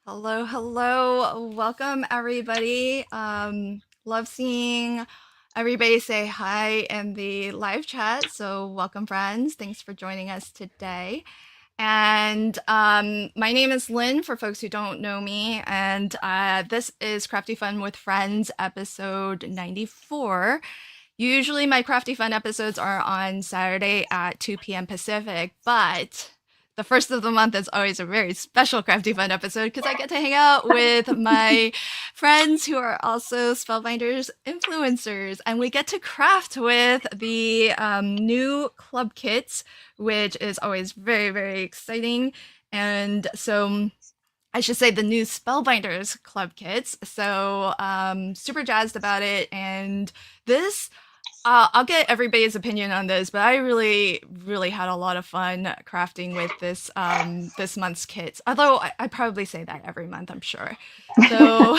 Hello, hello. Welcome, everybody. Love seeing everybody say hi in the live chat. So, welcome, friends. Thanks for joining us today. And my name is Lynn, for folks who don't know me. And this is Crafty Fun with Friends, episode 94. Usually, my Crafty Fun episodes are on Saturday at 2 p.m. Pacific, but the first of the month is always a very special Crafty Fun episode because I get to hang out with my friends who are also Spellbinders influencers, and we get to craft with the new club kits, which is always very, very exciting. And so I should say the new Spellbinders club kits. So super jazzed about it. And this I'll get everybody's opinion on this, but I really, really had a lot of fun crafting with this month's kits. Although I probably say that every month, I'm sure. So,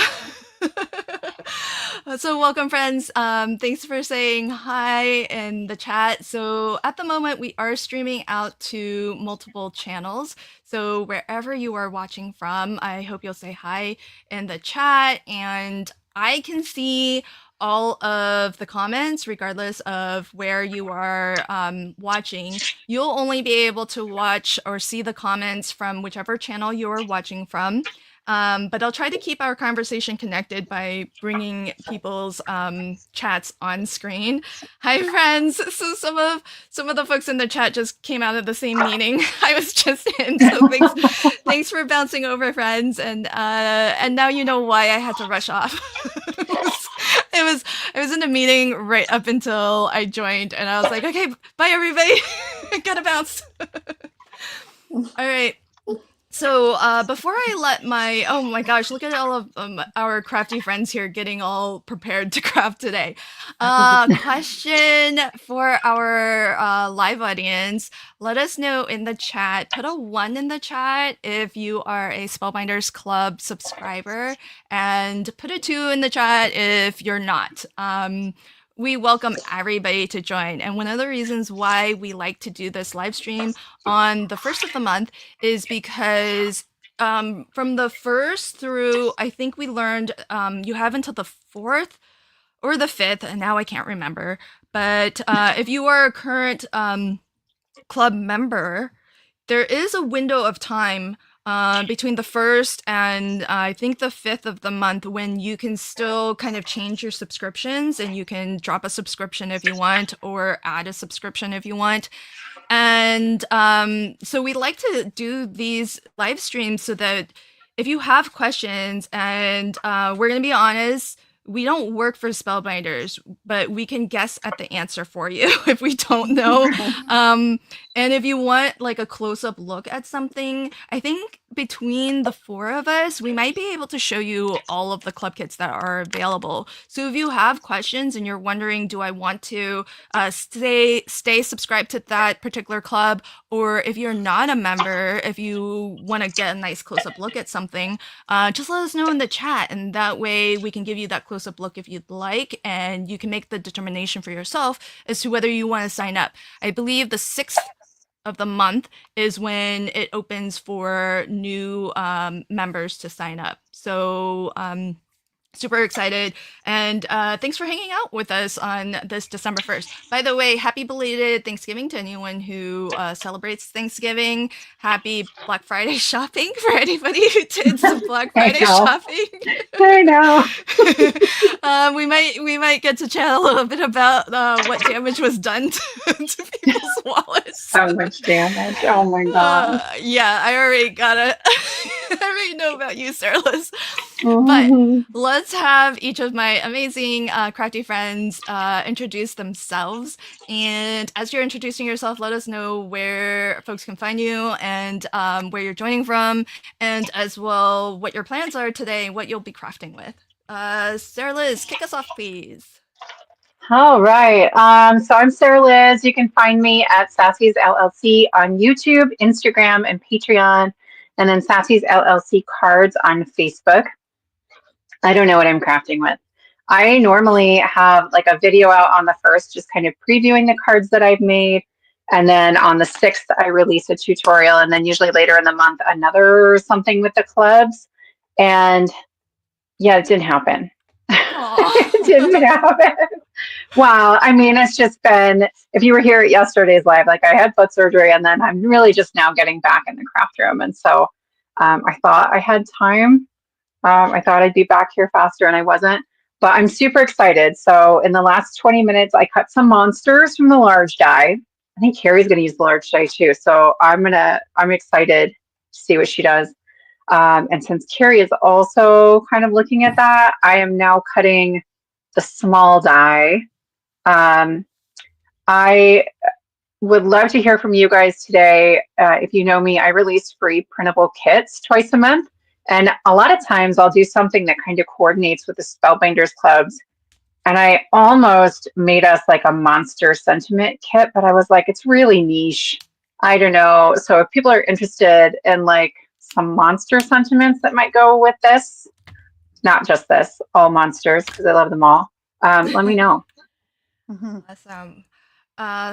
so welcome, friends. Thanks for saying hi in the chat. So at the moment, we are streaming out to multiple channels. So wherever you are watching from, I hope you'll say hi in the chat, and I can see all of the comments, regardless of where you are watching. You'll only be able to watch or see the comments from whichever channel you're watching from. But I'll try to keep our conversation connected by bringing people's chats on screen. Hi, friends. So some of the folks in the chat just came out of the same meeting I was just in. So thanks for bouncing over, friends. And now you know why I had to rush off. I was in a meeting right up until I joined, and I was like, okay, bye everybody. Gotta bounce. All right. So before I let oh my gosh, look at all of our crafty friends here getting all prepared to craft today. Question for our live audience. Let us know in the chat. Put a 1 in the chat if you are a Spellbinders Club subscriber, and put a 2 in the chat if you're not. We welcome everybody to join. And one of the reasons why we like to do this live stream on the first of the month is because from the first through, I think we learned you have until the 4th or the 5th, and now I can't remember. But if you are a current club member, there is a window of time between the 1st and I think the 5th of the month when you can still kind of change your subscriptions, and you can drop a subscription if you want or add a subscription if you want. And so we like to do these live streams so that if you have questions, and we're going to be honest, we don't work for Spellbinders, but we can guess at the answer for you if we don't know. And if you want like a close-up look at something, I think between the 4 of us, we might be able to show you all of the club kits that are available. So if you have questions and you're wondering, do I want to stay subscribed to that particular club, or if you're not a member, if you want to get a nice close-up look at something, just let us know in the chat, and that way we can give you that close-up look if you'd like, and you can make the determination for yourself as to whether you want to sign up. I believe the 6th of the month is when it opens for new members to sign up. So super excited, and thanks for hanging out with us on this December 1st. By the way, happy belated Thanksgiving to anyone who celebrates Thanksgiving. Happy Black Friday shopping for anybody who did some Black Friday shopping. I know. We might get to chat a little bit about what damage was done to people's wallets. So much damage. Oh my god. Yeah, I already I already know about you, Sarahlis. Mm-hmm. But let's have each of my amazing crafty friends introduce themselves. And as you're introducing yourself, let us know where folks can find you, and where you're joining from, and as well what your plans are today, what you'll be crafting with. Sarah Liz, kick us off, please. All right. So I'm Sarah Liz. You can find me at Sassy's LLC on YouTube, Instagram, and Patreon, and then Sassy's LLC cards on Facebook. I don't know what I'm crafting with. I normally have like a video out on the 1st, just kind of previewing the cards that I've made. And then on the 6th, I release a tutorial. And then usually later in the month, another something with the clubs. And yeah, it didn't happen. It didn't Oh. happen. Wow. I mean, it's just been, if you were here at yesterday's live, like I had foot surgery and then I'm really just now getting back in the craft room. And so I thought I had time. I thought I'd be back here faster and I wasn't, but I'm super excited. So in the last 20 minutes, I cut some monsters from the large die. I think Carrie's going to use the large die too. So I'm excited to see what she does. And since Carrie is also kind of looking at that, I am now cutting the small die. Um, I would love to hear from you guys today. If you know me, I release free printable kits twice a month. And a lot of times I'll do something that kind of coordinates with the Spellbinders clubs. And I almost made us like a monster sentiment kit, but I was like, it's really niche. I don't know. So if people are interested in like some monster sentiments that might go with this, not just this, all monsters, because I love them all, let me know. Awesome.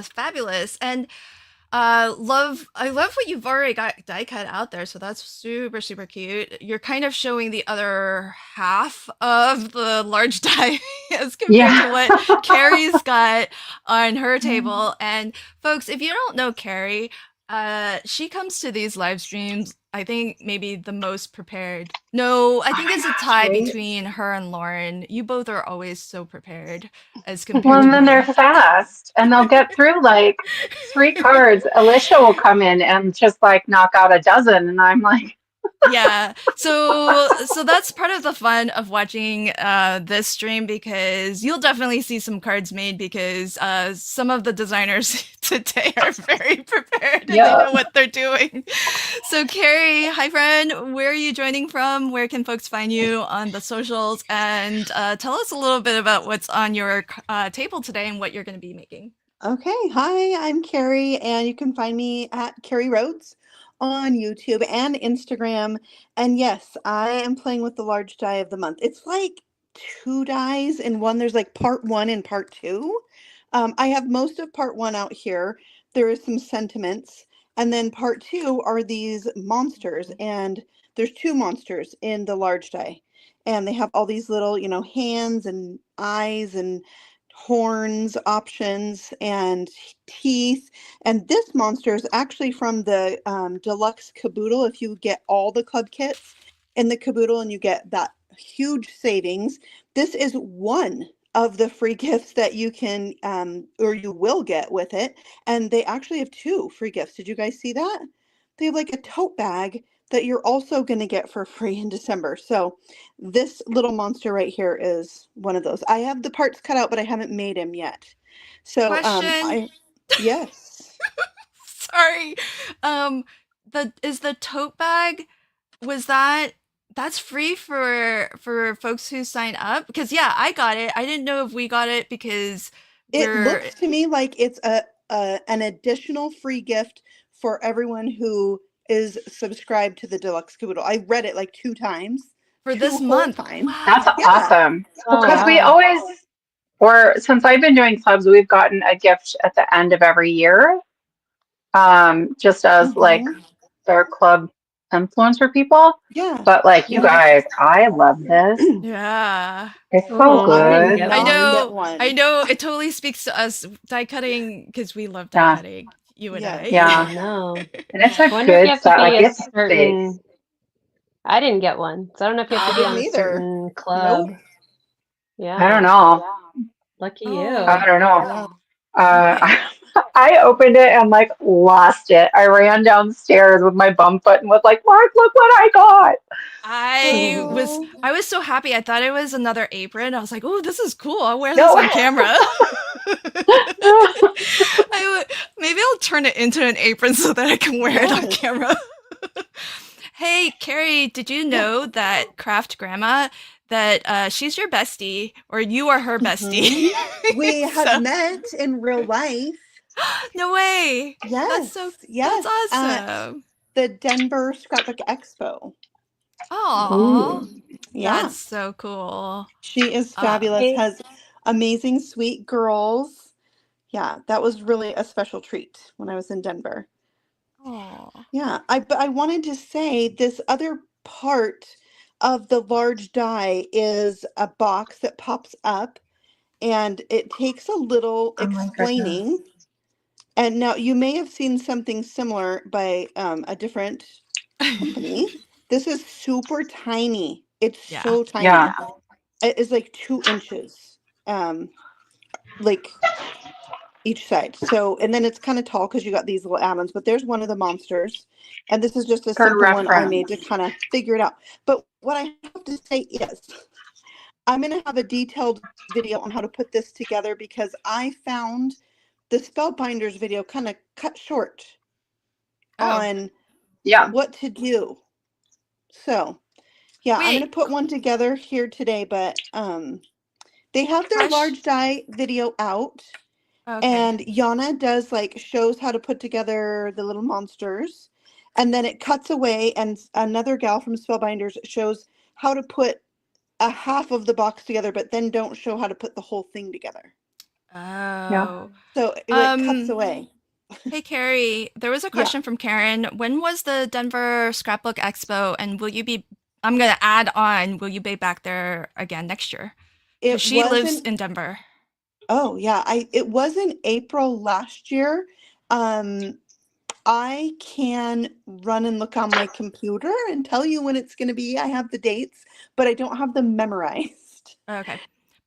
Fabulous. And I love what you've already got die cut out there. So that's super, super cute. You're kind of showing the other half of the large die as compared to Yeah. what Carrie's got on her table. And folks, if you don't know Carrie, she comes to these live streams, I think maybe the most prepared. No, I Oh think my it's a gosh, tie right? between her and Lauren. You both are always so prepared as Well, compared to and then they're me. fast and they'll get through like three cards. Alicia will come in and just like knock out a dozen. And I'm like, Yeah. So that's part of the fun of watching this stream because you'll definitely see some cards made because some of the designers today are very prepared and they yeah. know what they're doing. So Carrie, hi friend, where are you joining from? Where can folks find you on the socials? And tell us a little bit about what's on your table today and what you're going to be making. Okay, hi, I'm Carrie, and you can find me at Carrie Rhodes on YouTube and Instagram. And yes, I am playing with the large die of the month. It's like two dies in one. There's like part one and part two. I have most of part one out here. There is some sentiments, and then part two are these monsters, and there's two monsters in the large die, and they have all these little, hands and eyes and horns options and teeth. And this monster is actually from the deluxe caboodle. If you get all the club kits in the caboodle and you get that huge savings, this is one of the free gifts that you can or you will get with it. And they actually have two free gifts. Did you guys see that? They have like a tote bag that you're also going to get for free in December. So this little monster right here is one of those. I have the parts cut out, but I haven't made him yet. So Question. yes. Sorry. Um the is the tote bag, was that's free for folks who sign up? Because yeah, I got it. I didn't know if we got it because It we're looks to me like it's a an additional free gift for everyone who is subscribed to the deluxe caboodle. I read it like two times, for two this whole month. times. That's Wow. Yeah. awesome. Well, Oh, because we wow. always, or since I've been doing clubs, we've gotten a gift at the end of every year, just as like Mm-hmm. their club influencer people. Yeah. But like you Yeah. guys, I love this. Yeah. It's so Oh, I didn't I good. get I not one. get know. I one. know it totally speaks to us die cutting because we love die Yeah, cutting, you and Yes. I. yeah. I know. And it's a I wonder if you good have to set. be Like a it's big. certain. I didn't get one, so I don't know if you have I to be didn't on a either. certain Nope. club. I don't Yeah, know. lucky I you. Oh, don't know. Yeah. okay. I opened it and like lost it. I ran downstairs with my bum foot and was like, Mark, look what I got. Oh. I was so happy. I thought it was another apron. I was like, "Oh, this is cool. I'll wear this No. on camera." Maybe I'll turn it into an apron so that I can wear it on Yes. camera. Hey, Carrie, did you Yeah. know that Craft Grandma that she's your bestie or you are her bestie? Hmm. We have So, met in real life. no way. Yes. That's Yes. At awesome. the Denver Scrapbook Expo. Aw, Ooh. Yeah. that's so cool. She is Uh, fabulous, Hey, has amazing, sweet girls. Yeah, that was really a special treat when I was in Denver. oh. Yeah, but I wanted to say this other part of the large die is a box that pops up, and it takes a little Oh my explaining. goodness. And now you may have seen something similar by a different company. This is super tiny. It's Yeah. so tiny. Yeah. It is like 2 inches, like each side. So, and then it's kind of tall because you got these little add-ons, but there's one of the monsters. And this is just a For simple one I reference. made to kind of figure it out. But what I have to say is I'm going to have a detailed video on how to put this together because I found the Spellbinders video kind of cut short Oh, on Yeah. what to do. So, yeah, I'm going to wait. put one together here today, but they have their Crush. large die video out. Okay. And Yana does like shows how to put together the little monsters. And then it cuts away and another gal from Spellbinders shows how to put a half of the box together, but then don't show how to put the whole thing together. Oh. So it like cuts Um, away. Hey, Carrie, there was a Yeah. question from Karen. When was the Denver Scrapbook Expo, and will you be, I'm gonna add on, will you be back there again next year? Because It she lives wasn't, in Denver. oh yeah, it was in April last year. I can run and look on my computer and tell you when it's going to be. I have the dates, but I don't have them memorized. Okay.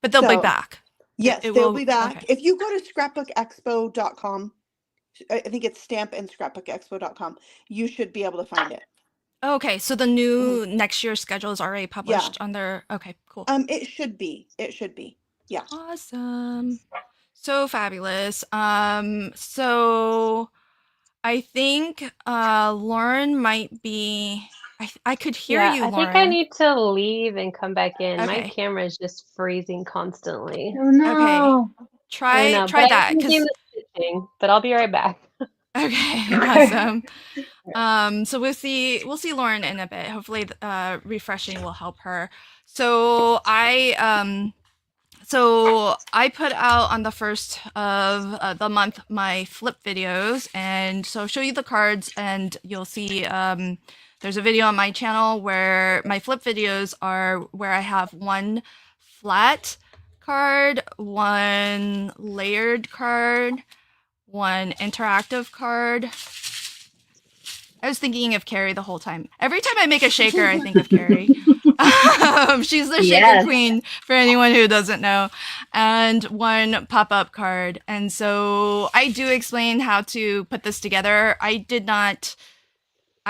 But they'll be So, back. yes, It they'll will, be back. okay. If you go to scrapbookexpo.com, I think it's stamp and scrapbookexpo.com, you should be able to find it. Okay, so the new next year's schedule is already published on their, okay, cool. It should be. It should be. Yeah. Awesome. So fabulous. So I think Lauren might be, I could hear Yeah, you, I think I Lauren. need to leave and come back in. My Okay. camera is just freezing constantly. Oh no. I Try know, but try I that, am doing because the stitching, but I'll be right back. okay, Okay. awesome. So we'll see Lauren in a bit. Hopefully refreshing will help her. So I put out on the first of the month my flip videos, and so I'll show you the cards, and you'll see there's a video on my channel where my flip videos are where I have one flat card, one layered card, one interactive card. I was thinking of Carrie the whole time. Every time I make a shaker, I think of Carrie. She's the shaker Yes. queen for anyone who doesn't know. And one pop-up card. And so I do explain how to put this together. I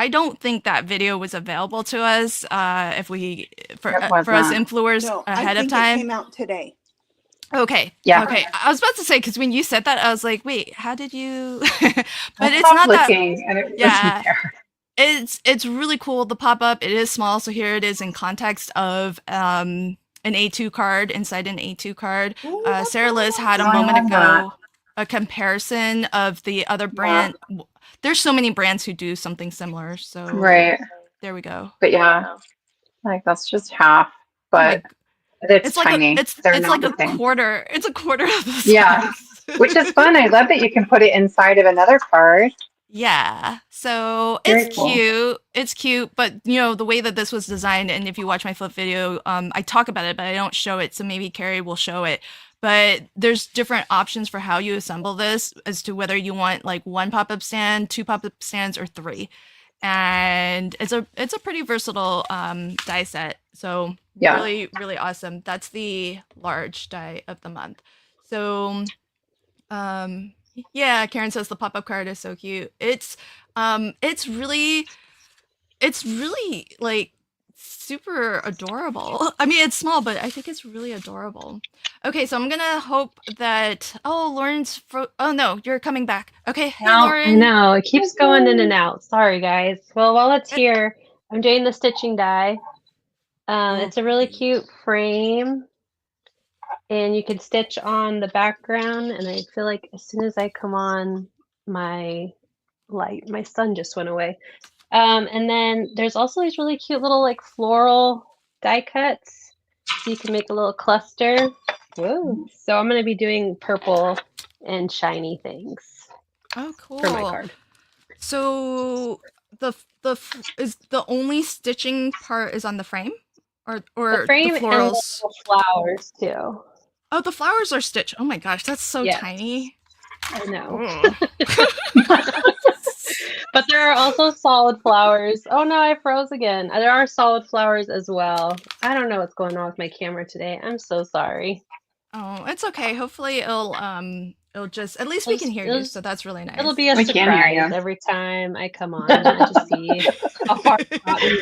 don't think that video was available to us for It was us not. influencers No, I ahead of think it time. came out today. Okay. Yeah. Okay. I was about to say, because when you said that, I was like, wait, how did you? But I it's stopped not that. looking and it Yeah. wasn't there. It's really cool. The pop-up, it is small, so here it is in context of an A2 card inside an A2 card. Ooh, Sarah Liz had a Oh, I moment love that. ago a comparison of the other brand. There's so many brands who do something similar, so Right. there we go. But yeah, like that's just half, Oh my, but it's it's like tiny. it's They're it's not like the a same. quarter. It's a quarter of the Yeah. size. Which is fun. I love that you can put it inside of another card. Yeah. So Very it's cool. cute. It's cute, but the way that this was designed, and if you watch my flip video, I talk about it, but I don't show it. So maybe Carrie will show it. But there's different options for how you assemble this as to whether you want like one pop-up stand, two pop-up stands, or three. And it's a pretty versatile die set. So Yeah. really, really awesome. That's the large die of the month. So yeah, Karen says the pop-up card is so cute. It's really like super adorable. I mean, it's small, but I think it's really adorable. Okay, so I'm gonna hope that Lauren's oh no, you're coming back. Okay, hey No, Lauren. I know, it keeps going in and out. Sorry, guys. Well, while it's here, I'm doing the stitching die. It's a really cute frame, and you can stitch on the background, and I feel like as soon as I come on my light, my sun just went away. And then there's also these really cute little like floral die cuts, so you can make a little cluster. Whoa. So I'm going to be doing purple and shiny things Oh, cool. for my card. So is the only stitching part is on the frame? or The the frame and the florals. little flowers too. Oh, the flowers are stitched. Oh my gosh, that's so Yes. tiny. I know. Oh. But there are also solid flowers. Oh no, I froze again. There are solid flowers as well. I don't know what's going on with my camera today. I'm so sorry. Oh, it's okay. Hopefully it'll just at least we can hear you, so that's really nice. It'll be a We can hear surprise you. every time I come on and I just see how far it's gotten.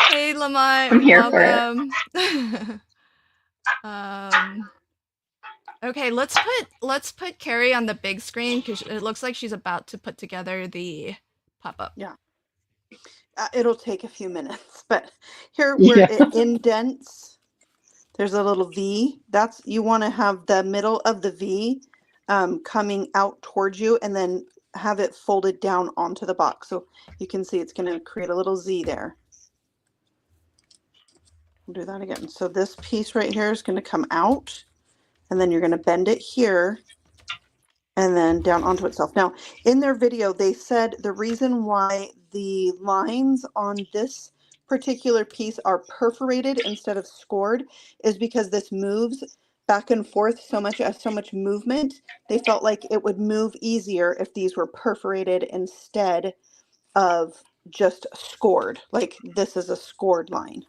Hey Lamont, I'm here for it. welcome. Okay, let's put Carrie on the big screen because it looks like she's about to put together the pop-up. Yeah. It'll take a few minutes, but here where it indents, there's a little V. That's, you want to have the middle of the V coming out towards you, and then have it folded down onto the box. So you can see it's going to create a little Z there. We'll do that again. So this piece right here is going to come out, and then you're going to bend it here and then down onto itself. Now, in their video, they said the reason why the lines on this particular piece are perforated instead of scored is because this moves back and forth so much movement. They felt like it would move easier if these were perforated instead of just scored. Like this is a scored line.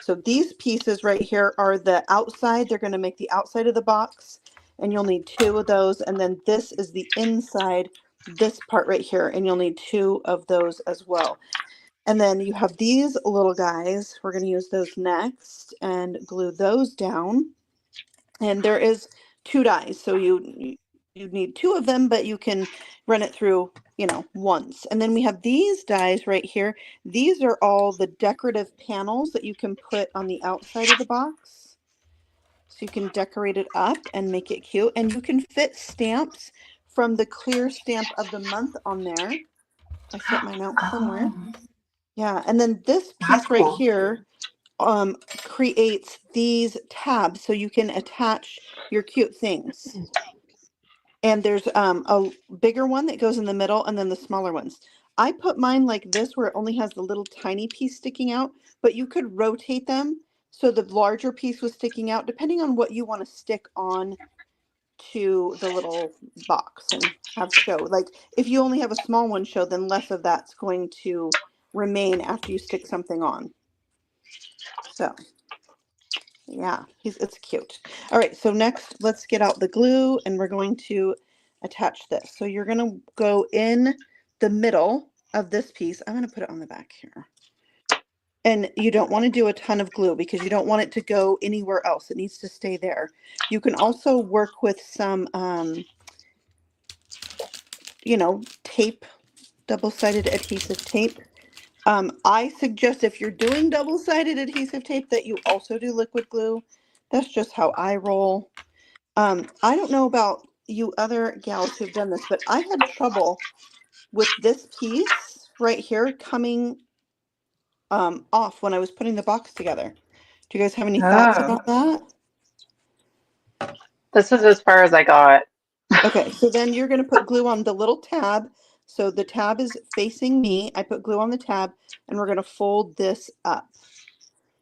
So these pieces right here are the outside. They're going to make the outside of the box, and you'll need 2 of those. And then this is the inside, this part right here, and you'll need 2 of those as well. And then you have these little guys. We're going to use those next and glue those down. And there is 2 dies, so you need 2 of them, but you can run it through, you know, once. And then we have these dies right here. These are all the decorative panels that you can put on the outside of the box. So you can decorate it up and make it cute. And you can fit stamps from the clear stamp of the month on there. I set mine out somewhere. Yeah, and then this piece right here creates these tabs so you can attach your cute things. And there's a bigger one that goes in the middle, and then the smaller ones. I put mine like this where it only has the little tiny piece sticking out, but you could rotate them so the larger piece was sticking out depending on what you want to stick on to the little box and have show. Like if you only have a small one show, then less of that's going to remain after you stick something on. So yeah, it's cute. All right, so next let's get out the glue, and we're going to attach this. So you're going to go in the middle of this piece. I'm going to put it on the back here. And you don't want to do a ton of glue because you don't want it to go anywhere else. It needs to stay there. You can also work with some, you know, tape, double-sided adhesive tape. I suggest if you're doing double-sided adhesive tape that you also do liquid glue. That's just how I roll. I don't know about you other gals who've done this, but I had trouble with this piece right here coming off when I was putting the box together. Do you guys have any thoughts about that? This is as far as I got. Okay, so then you're going to put glue on the little tab. So the tab is facing me. I put glue on the tab, and we're going to fold this up.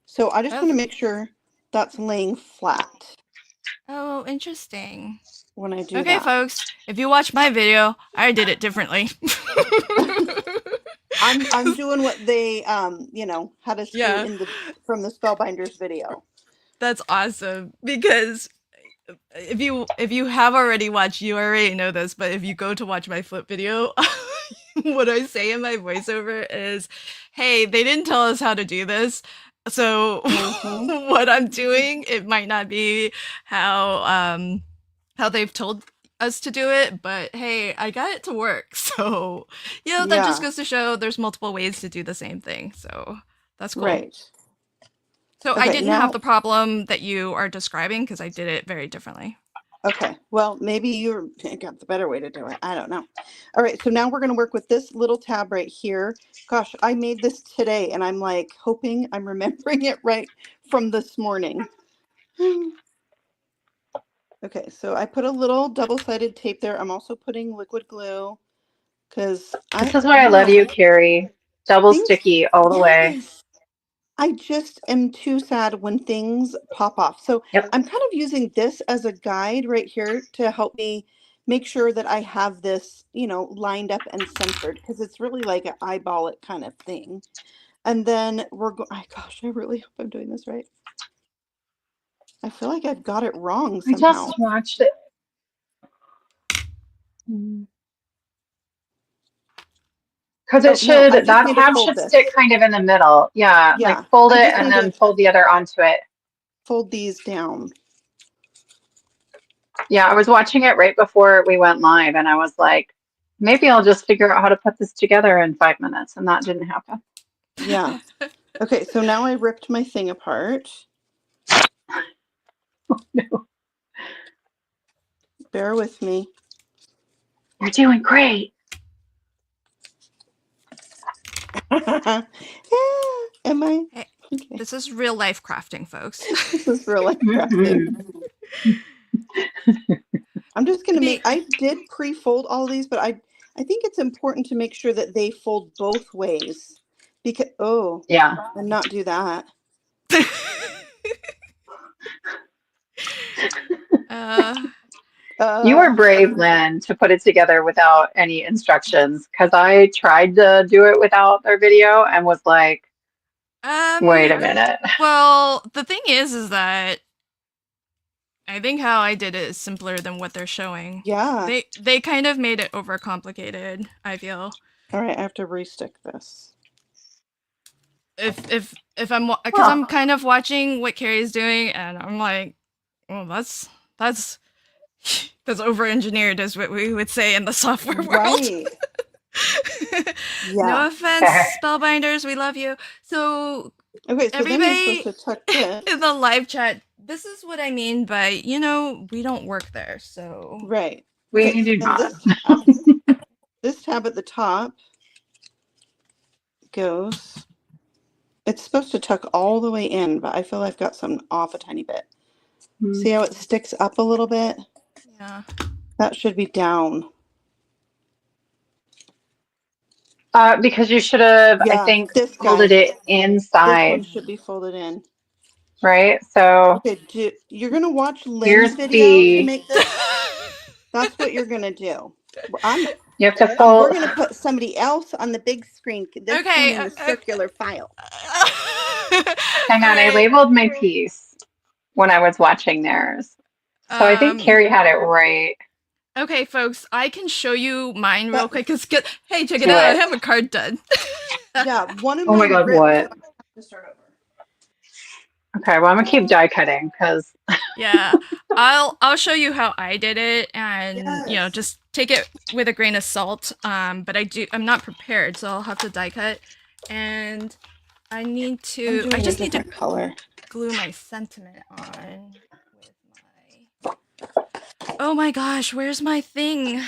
So I just want to make sure that's laying flat. Oh, interesting. When I do okay, that. folks, if you watch my video, I did it differently. I'm doing what they you know, had us Yeah. do from the Spellbinders video. That's awesome because if you have already watched, you already know this, but if you go to watch my flip video, what I say in my voiceover is, hey, they didn't tell us how to do this. So what I'm doing, it might not be how they've told us to do it, but hey, I got it to work. So, you know, that just goes to show there's multiple ways to do the same thing. So that's cool. Right. So Okay, I didn't have the problem that you are describing because I did it very differently. Okay, well, maybe you got the better way to do it. I don't know. All right, so now we're going to work with this little tab right here. Gosh, I made this today, and I'm like hoping I'm remembering it right from this morning. Okay, so I put a little double-sided tape there. I'm also putting liquid glue because This is why I love you, Carrie. Double sticky all the way. I just am too sad when things pop off. So Yep. I'm kind of using this as a guide right here to help me make sure that I have this, lined up and centered, because it's really like an eyeball it kind of thing. And then we're going, gosh, I really hope I'm doing this right. I feel like I've got it wrong I somehow. just watched it. Because it No, I should, just that need to tab fold should this. stick kind of in the middle. Yeah, Yeah, like fold I it just and need then to fold the other onto it. fold these down. Yeah, I was watching it right before we went live and I was like, maybe I'll just figure out how to put this together in 5 minutes, and that didn't happen. Yeah. Okay, so now I ripped my thing apart. Oh, no. Bear with me. You're doing great. Yeah, am I? Hey, Okay. this is real life crafting, folks. This is real life crafting. I'm just gonna make. I did pre-fold all these, but I think it's important to make sure that they fold both ways, because Yeah. and not do that. You were brave, Lynn, to put it together without any instructions, because I tried to do it without their video and was like, wait a minute. Well, the thing is that I think how I did it is simpler than what they're showing. Yeah. They kind of made it overcomplicated, I feel. All right, I have to restick this. If I'm, because I'm kind of watching what Carrie's doing, and I'm like, well, that's over-engineered, is what we would say in the software world. Right. Yeah. No offense, spellbinders, we love you. So Okay, so then everybody you're supposed to tuck this. in the live chat, this is what I mean by, we don't work there, so. Right. We do not. This tab at the top goes. It's supposed to tuck all the way in, but I feel I've got something off a tiny bit. See how it sticks up a little bit? Yeah. That should be down. Because you should have, I think, folded it inside. This one should be folded in. Right? So okay, you're gonna watch Lynn's video to make this. That's what you're gonna do. You have to fold. We're gonna put somebody else on the big screen. This Okay, in the circular file. Hang on, I labeled my piece when I was watching theirs. So I think Carrie had it right. Okay, folks, I can show you mine real quick. Hey, check it Do out. I it. have a card done. Yeah, one of Oh my God, ripped. what? To start over. Okay, well, I'm gonna keep die cutting because. Yeah, I'll show you how I did it, and just take it with a grain of salt. But I'm not prepared, so I'll have to die cut, and I just need to color. glue my sentiment on with my. Oh my gosh, where's my thing?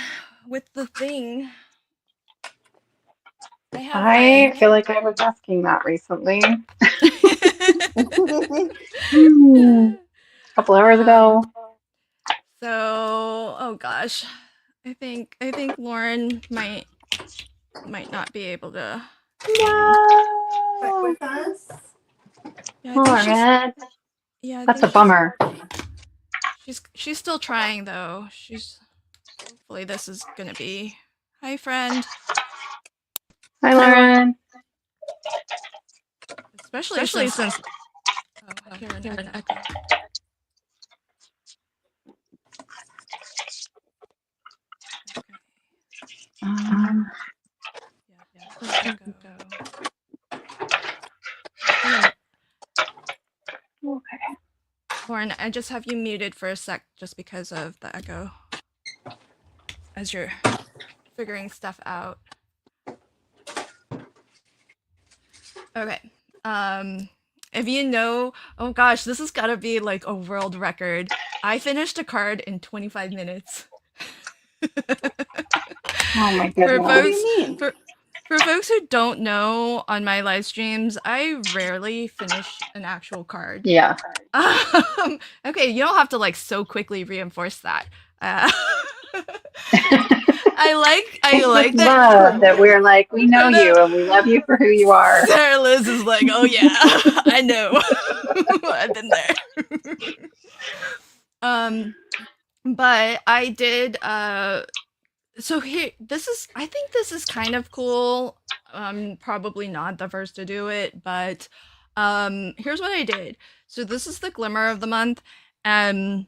With the thing. I feel like I was asking that recently. A couple hours ago. So, oh gosh, I think Lauren might not be able to. No. With us? Yeah, Lauren. Yeah, that's a bummer. She's still trying though. Hopefully this is gonna be. Hi, friend. Hi, Lauren. Especially since. Oh, here an echo. Okay. Lauren, I just have you muted for a sec just because of the echo. As you're figuring stuff out. Okay. If you know, oh gosh, this has got to be like a world record. I finished a card in 25 minutes. Oh my goodness. What do you mean? For folks who don't know, on my live streams, I rarely finish an actual card. Yeah. Okay, you don't have to like so quickly reinforce that. I It's like with that. love that we're like, we know I know. you and we love you for who you are. Sarah Liz is like, oh yeah, I know. I've been there. um, but I did. So here, I think this is kind of cool. Probably not the first to do it, but here's what I did. So this is the glimmer of the month, and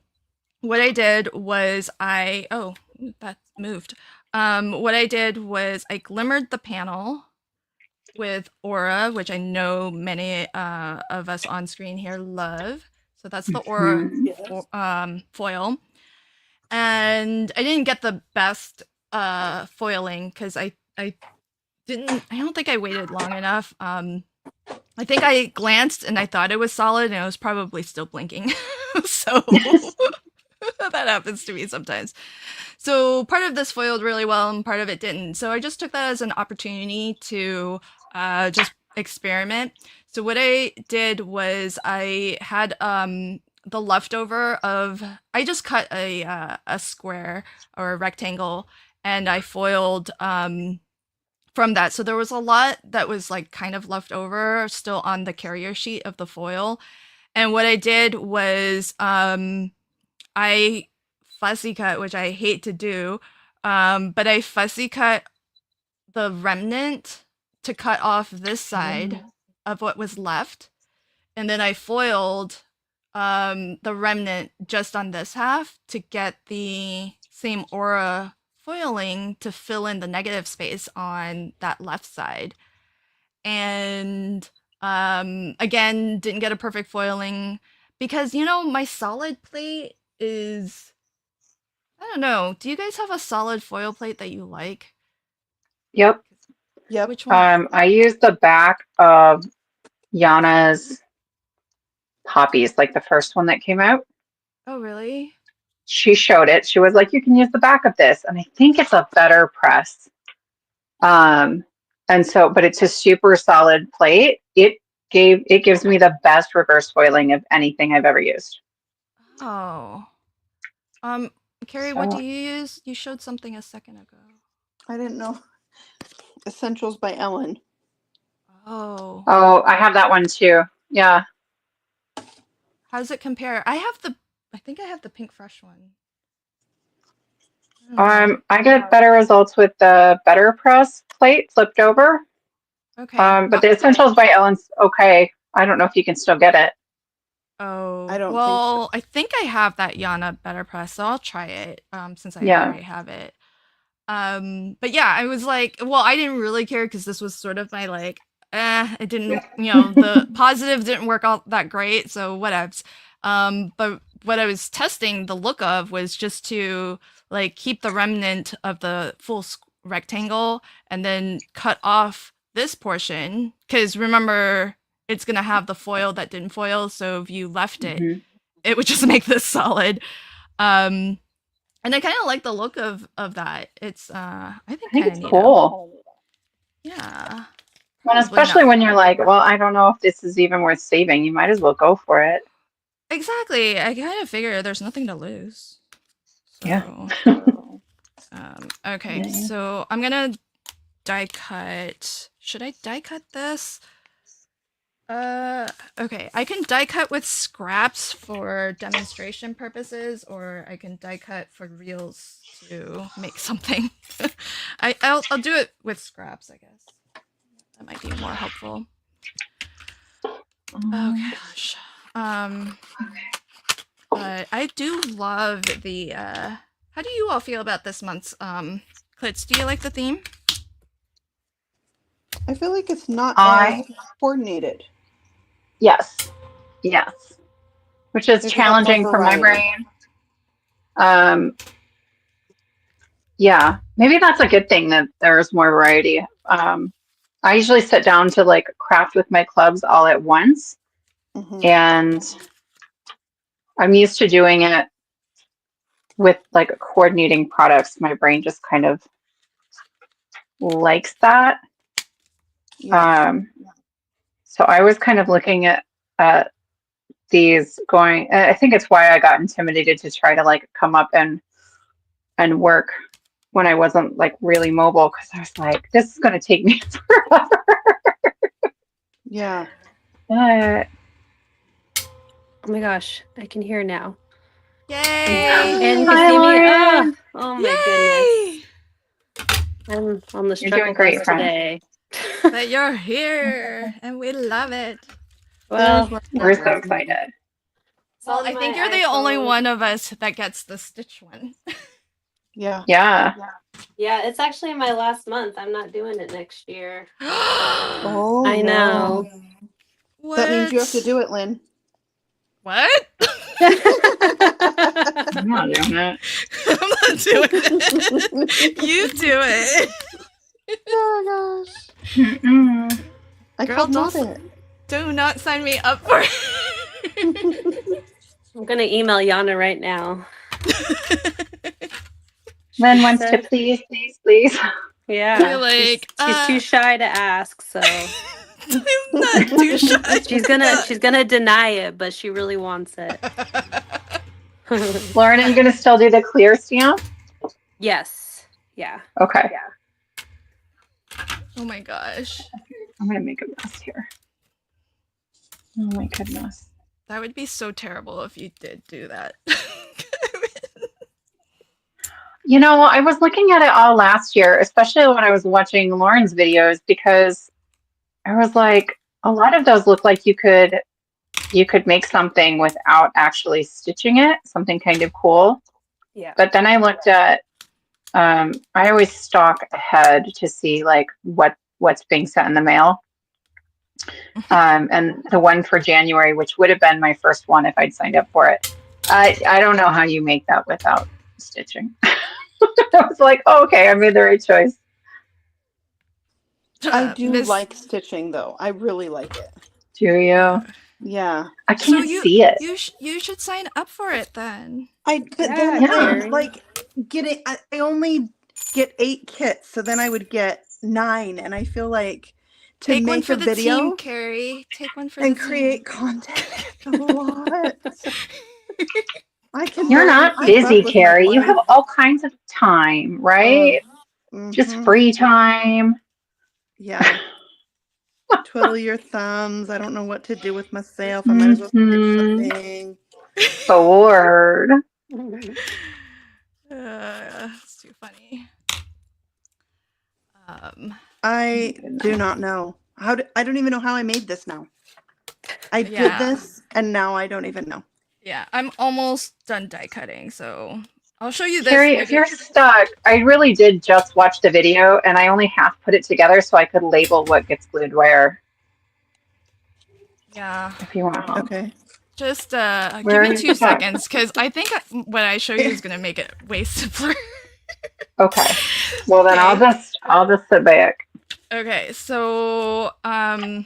what I did was that moved. What I did was I glimmered the panel with Aura, which I know many of us on screen here love. So that's the Aura Mhm. foil. And I didn't get the best foiling because I don't think I waited long enough. I think I glanced and I thought it was solid and it was probably still blinking. So that happens to me sometimes. So part of this foiled really well and part of it didn't. So I just took that as an opportunity to just experiment. So what I did was I had the leftover of I just cut a square or a rectangle and I foiled from that. So there was a lot that was like kind of left over still on the carrier sheet of the foil. And what I did was I fussy cut, which I hate to do, but I fussy cut the remnant to cut off this side of what was left. And then I foiled the remnant just on this half to get the same aura foiling to fill in the negative space on that left side. And again, didn't get a perfect foiling because, my solid plate is, I don't know. Do you guys have a solid foil plate that you like? Yep. Yep. Which one? I used the back of Yana's poppies, like the first one that came out. Oh, really? She showed it. She was like, you can use the back of this. And I think it's a better press. And so, but it's a super solid plate. It gives me the best reverse foiling of anything I've ever used. Oh. Carrie, what do So, you use? You showed something a second ago. I didn't know. Essentials by Ellen. Oh. oh, I have that one too. Yeah. How does it compare? I think I have the pink fresh one. I get better results with the better press plate flipped over. Okay. But the Essentials by Ellen's okay. I don't know if you can still get it. Oh. I don't think well, so. I think I have that Yana Better Press, so I'll try it. Since I Yeah. already have it. But yeah, I was like, well, I didn't really care because this was sort of my like, it didn't, the positive didn't work out that great, so whatevs. But what I was testing the look of was just to like keep the remnant of the full rectangle and then cut off this portion because remember it's gonna have the foil that didn't foil, so if you left it, Mhm. it would just make this solid. And I kind of like the look of that. It's I think I think kind it's of neat. cool. Yeah. Well, especially when you're like, well, I don't know if this is even worth saving. You might as well go for it. Exactly. I kind of figure there's nothing to lose. So, Yeah. okay, Yeah. so I'm gonna die cut. Should I die cut this? Okay, I can die cut with scraps for demonstration purposes, or I can die cut for reals to make something. I'll do it with scraps, I guess. That might be more helpful. Oh gosh. But I do love the how do you all feel about this month's Klitz? Do you like the theme? I feel like it's not I as coordinated. yes. Which is There's a lot more challenging for my variety. brain. Yeah, maybe that's a good thing that there's more variety. I usually sit down to like craft with my clubs all at once, and I'm used to doing it with like coordinating products. My brain just kind of likes that. Yeah. So I was kind of looking at these going, I think it's why I got intimidated to try to like come up and work when I wasn't like really mobile because I was like, this is going to take me forever. Yeah. But Oh my gosh, I can hear now. Yay! And you can Hi, see me. Lauren. Oh my goodness. Yay! I'm on the You're struggle doing great, bus friend. today. That you're here and we love it. There's Well, We're so excited. Well, I think you're the only one of us that gets the Stitch one. Yeah. Yeah. yeah, it's actually my last month. I'm not doing it next year. Oh, I know. no. What? That means you have to do it, Lynn. What? I'm not doing it. I'm not doing it. You do it. Oh gosh. Mm-mm. I Girl, could not it. Do not sign me up for it. I'm gonna email Yana right now. Lynn wants to please. Yeah, like, she's too shy to ask, so I'm not too shy. she's gonna deny it, but she really wants it. Lauren, are you going to still do the clear stamp? Yes. Yeah. Okay. Oh my gosh. I'm going to make a mess here. Oh my goodness. That would be so terrible if you did do that. You know, I was looking at it all last year, especially when I was watching Lauren's videos, because I was like, a lot of those look like you could make something without actually stitching it, something kind of cool. Yeah. But then I looked at, I always stock ahead to see like what's being sent in the mail. And the one for January, which would have been my first one if I'd signed up for it. I don't know how you make that without stitching. I was like, oh, okay, I made the right choice. I do like stitching though. I really like it. Do you? Yeah. I can't see it. You should sign up for it then. Then I like getting. I only get 8 kits, so then I would get 9, and I feel like to Take make one for a the video team, Carrie. Take one for and the create team. content. A lot. I can. You're not busy, Carrie. You have all kinds of time, right? Just free time. Yeah. Twiddle your thumbs. I don't know what to do with myself. I might as well stitch something. Bored. It's too funny. I do not know. I don't even know how I made this now. I did this, and now I don't even know. Yeah, I'm almost done die cutting, so I'll show you this. Carrie, if you're stuck, I really did just watch the video, and I only half put it together so I could label what gets glued where. Yeah. If you want. Okay. Just give me 2 seconds, because I think what I show you is going to make it way simpler. Okay. Well, then I'll just sit back. Okay, so all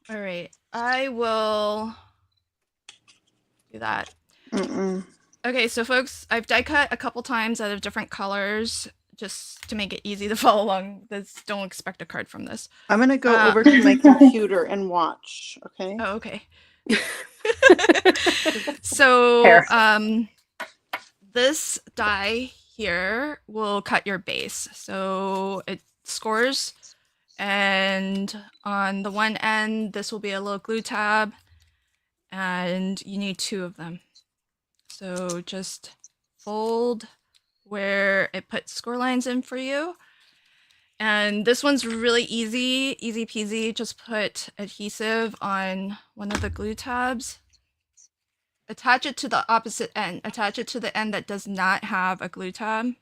right, I will do that. Okay, so folks, I've die cut a couple times out of different colors just to make it easy to follow along. Don't expect a card from this. I'm gonna go over to my computer and watch. Okay. Oh, okay. So this die here will cut your base. So it scores, and on the one end, this will be a little glue tab, and you need 2 of them. So just fold where it puts score lines in for you. And this one's really easy peasy. Just put adhesive on one of the glue tabs. Attach it to the opposite end. Attach it to the end that does not have a glue tab.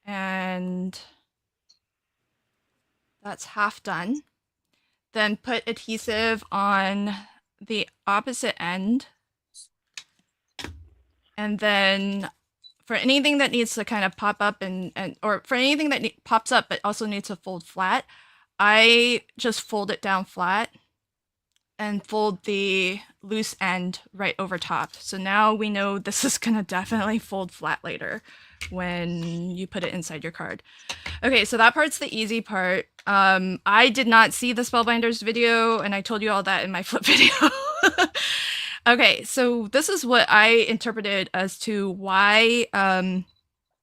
And that's half done. Then put adhesive on the opposite end. And then for anything that needs to kind of pop up or for anything that pops up but also needs to fold flat, I just fold it down flat and fold the loose end right over top. So now we know this is gonna definitely fold flat later when you put it inside your card. Okay, so that part's the easy part. I did not see the Spellbinders video, and I told you all that in my flip video. Okay, so this is what I interpreted as to why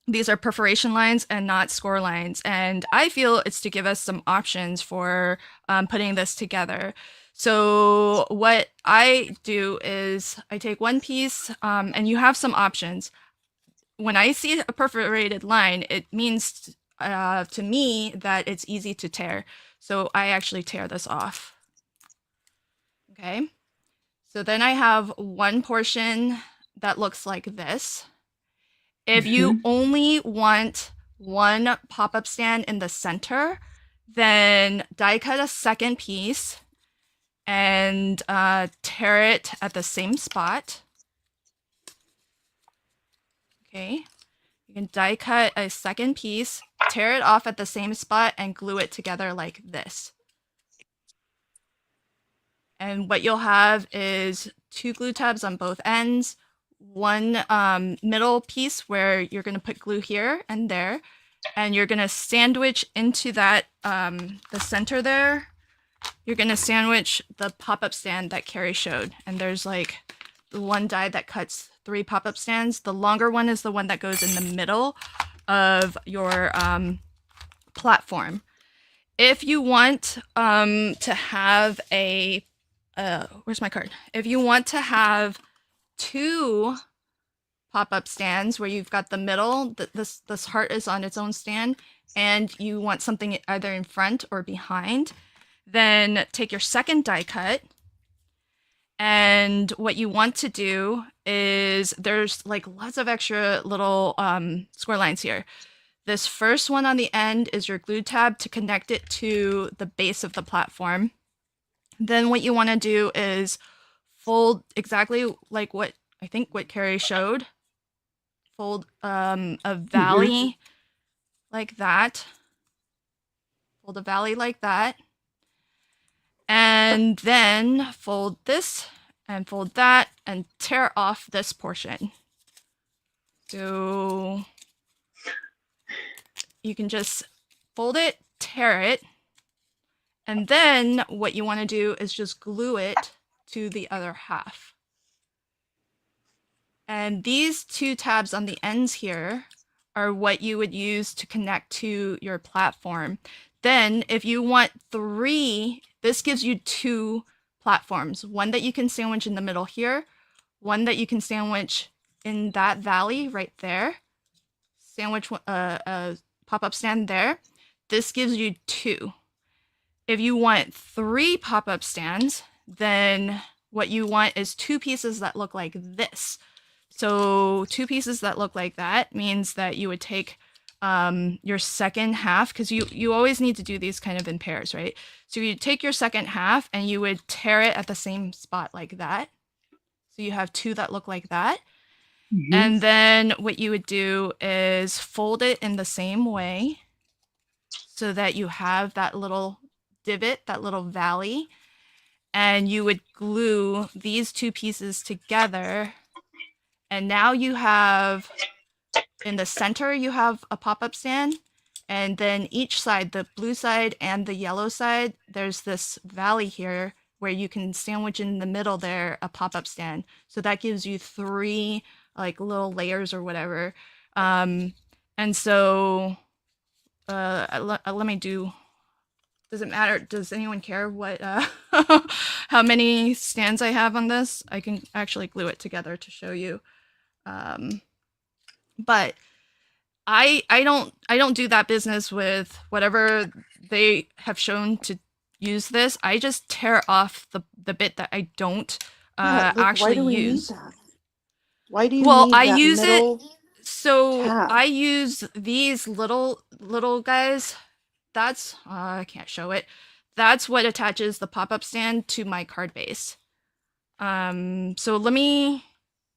these are perforation lines and not score lines. And I feel it's to give us some options for putting this together. So what I do is I take one piece and you have some options. When I see a perforated line, it means to me that it's easy to tear. So I actually tear this off. Okay. So then I have one portion that looks like this. If you only want one pop-up stand in the center, then die cut a second piece and tear it at the same spot. Okay. You can die cut a second piece, tear it off at the same spot, and glue it together like this. And what you'll have is 2 glue tabs on both ends, one middle piece where you're going to put glue here and there, and you're going to sandwich into that, the center there, you're going to sandwich the pop-up stand that Carrie showed. And there's like the one die that cuts 3 pop-up stands. The longer one is the one that goes in the middle of your platform. If you want to have a where's my card? If you want to have 2 pop-up stands where you've got the middle, this heart is on its own stand, and you want something either in front or behind, then take your second die cut. And what you want to do is there's like lots of extra little square lines here. This first one on the end is your glue tab to connect it to the base of the platform. Then what you want to do is fold exactly like what I think what Carrie showed. Fold a valley like that. Fold a valley like that. And then fold this and fold that and tear off this portion. So you can just fold it, tear it, and then what you want to do is just glue it to the other half. And these 2 tabs on the ends here are what you would use to connect to your platform. Then if you want 3, this gives you 2 platforms. One that you can sandwich in the middle here, one that you can sandwich in that valley right there, sandwich a pop-up stand there. This gives you 2. If you want 3 pop-up stands, then what you want is 2 pieces that look like this. So 2 pieces that look like that means that you would take your second half, because you always need to do these kind of in pairs, right? So you take your second half and you would tear it at the same spot like that. So you have 2 that look like that. And then what you would do is fold it in the same way so that you have that little divot, that little valley, and you would glue these 2 pieces together. And now you have, in the center, you have a pop-up stand, and then each side, the blue side and the yellow side, there's this valley here where you can sandwich in the middle there a pop-up stand. So that gives you 3 like little layers or whatever. And so let me do, does it matter? Does anyone care what how many stands I have on this? I can actually glue it together to show you. But I don't do that business with whatever they have shown to use this. I just tear off the bit that I don't actually why do we use. need that? Why do you Well, need I that use it. middle So tab? I use these little guys. That's I can't show it. That's what attaches the pop-up stand to my card base. So let me.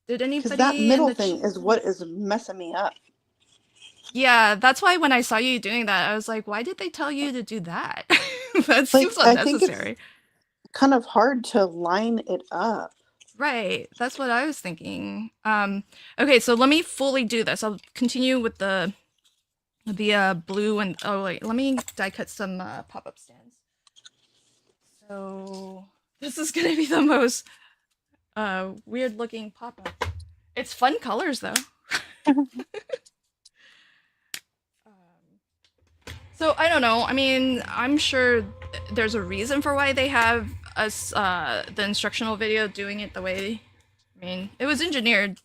Did anybody? Because that middle thing is what is messing me up. Yeah, that's why when I saw you doing that, I was like, why did they tell you to do that? That Like, seems I think unnecessary. it's kind of hard to line it up. Right, that's what I was thinking. Okay, so let me fully do this. I'll continue with the blue and oh wait, let me die cut some pop-up stands. So this is gonna be the most weird looking pop-up. It's fun colors though. So I don't know. I mean, I'm sure there's a reason for why they have us the instructional video doing it the way. I mean, it was engineered,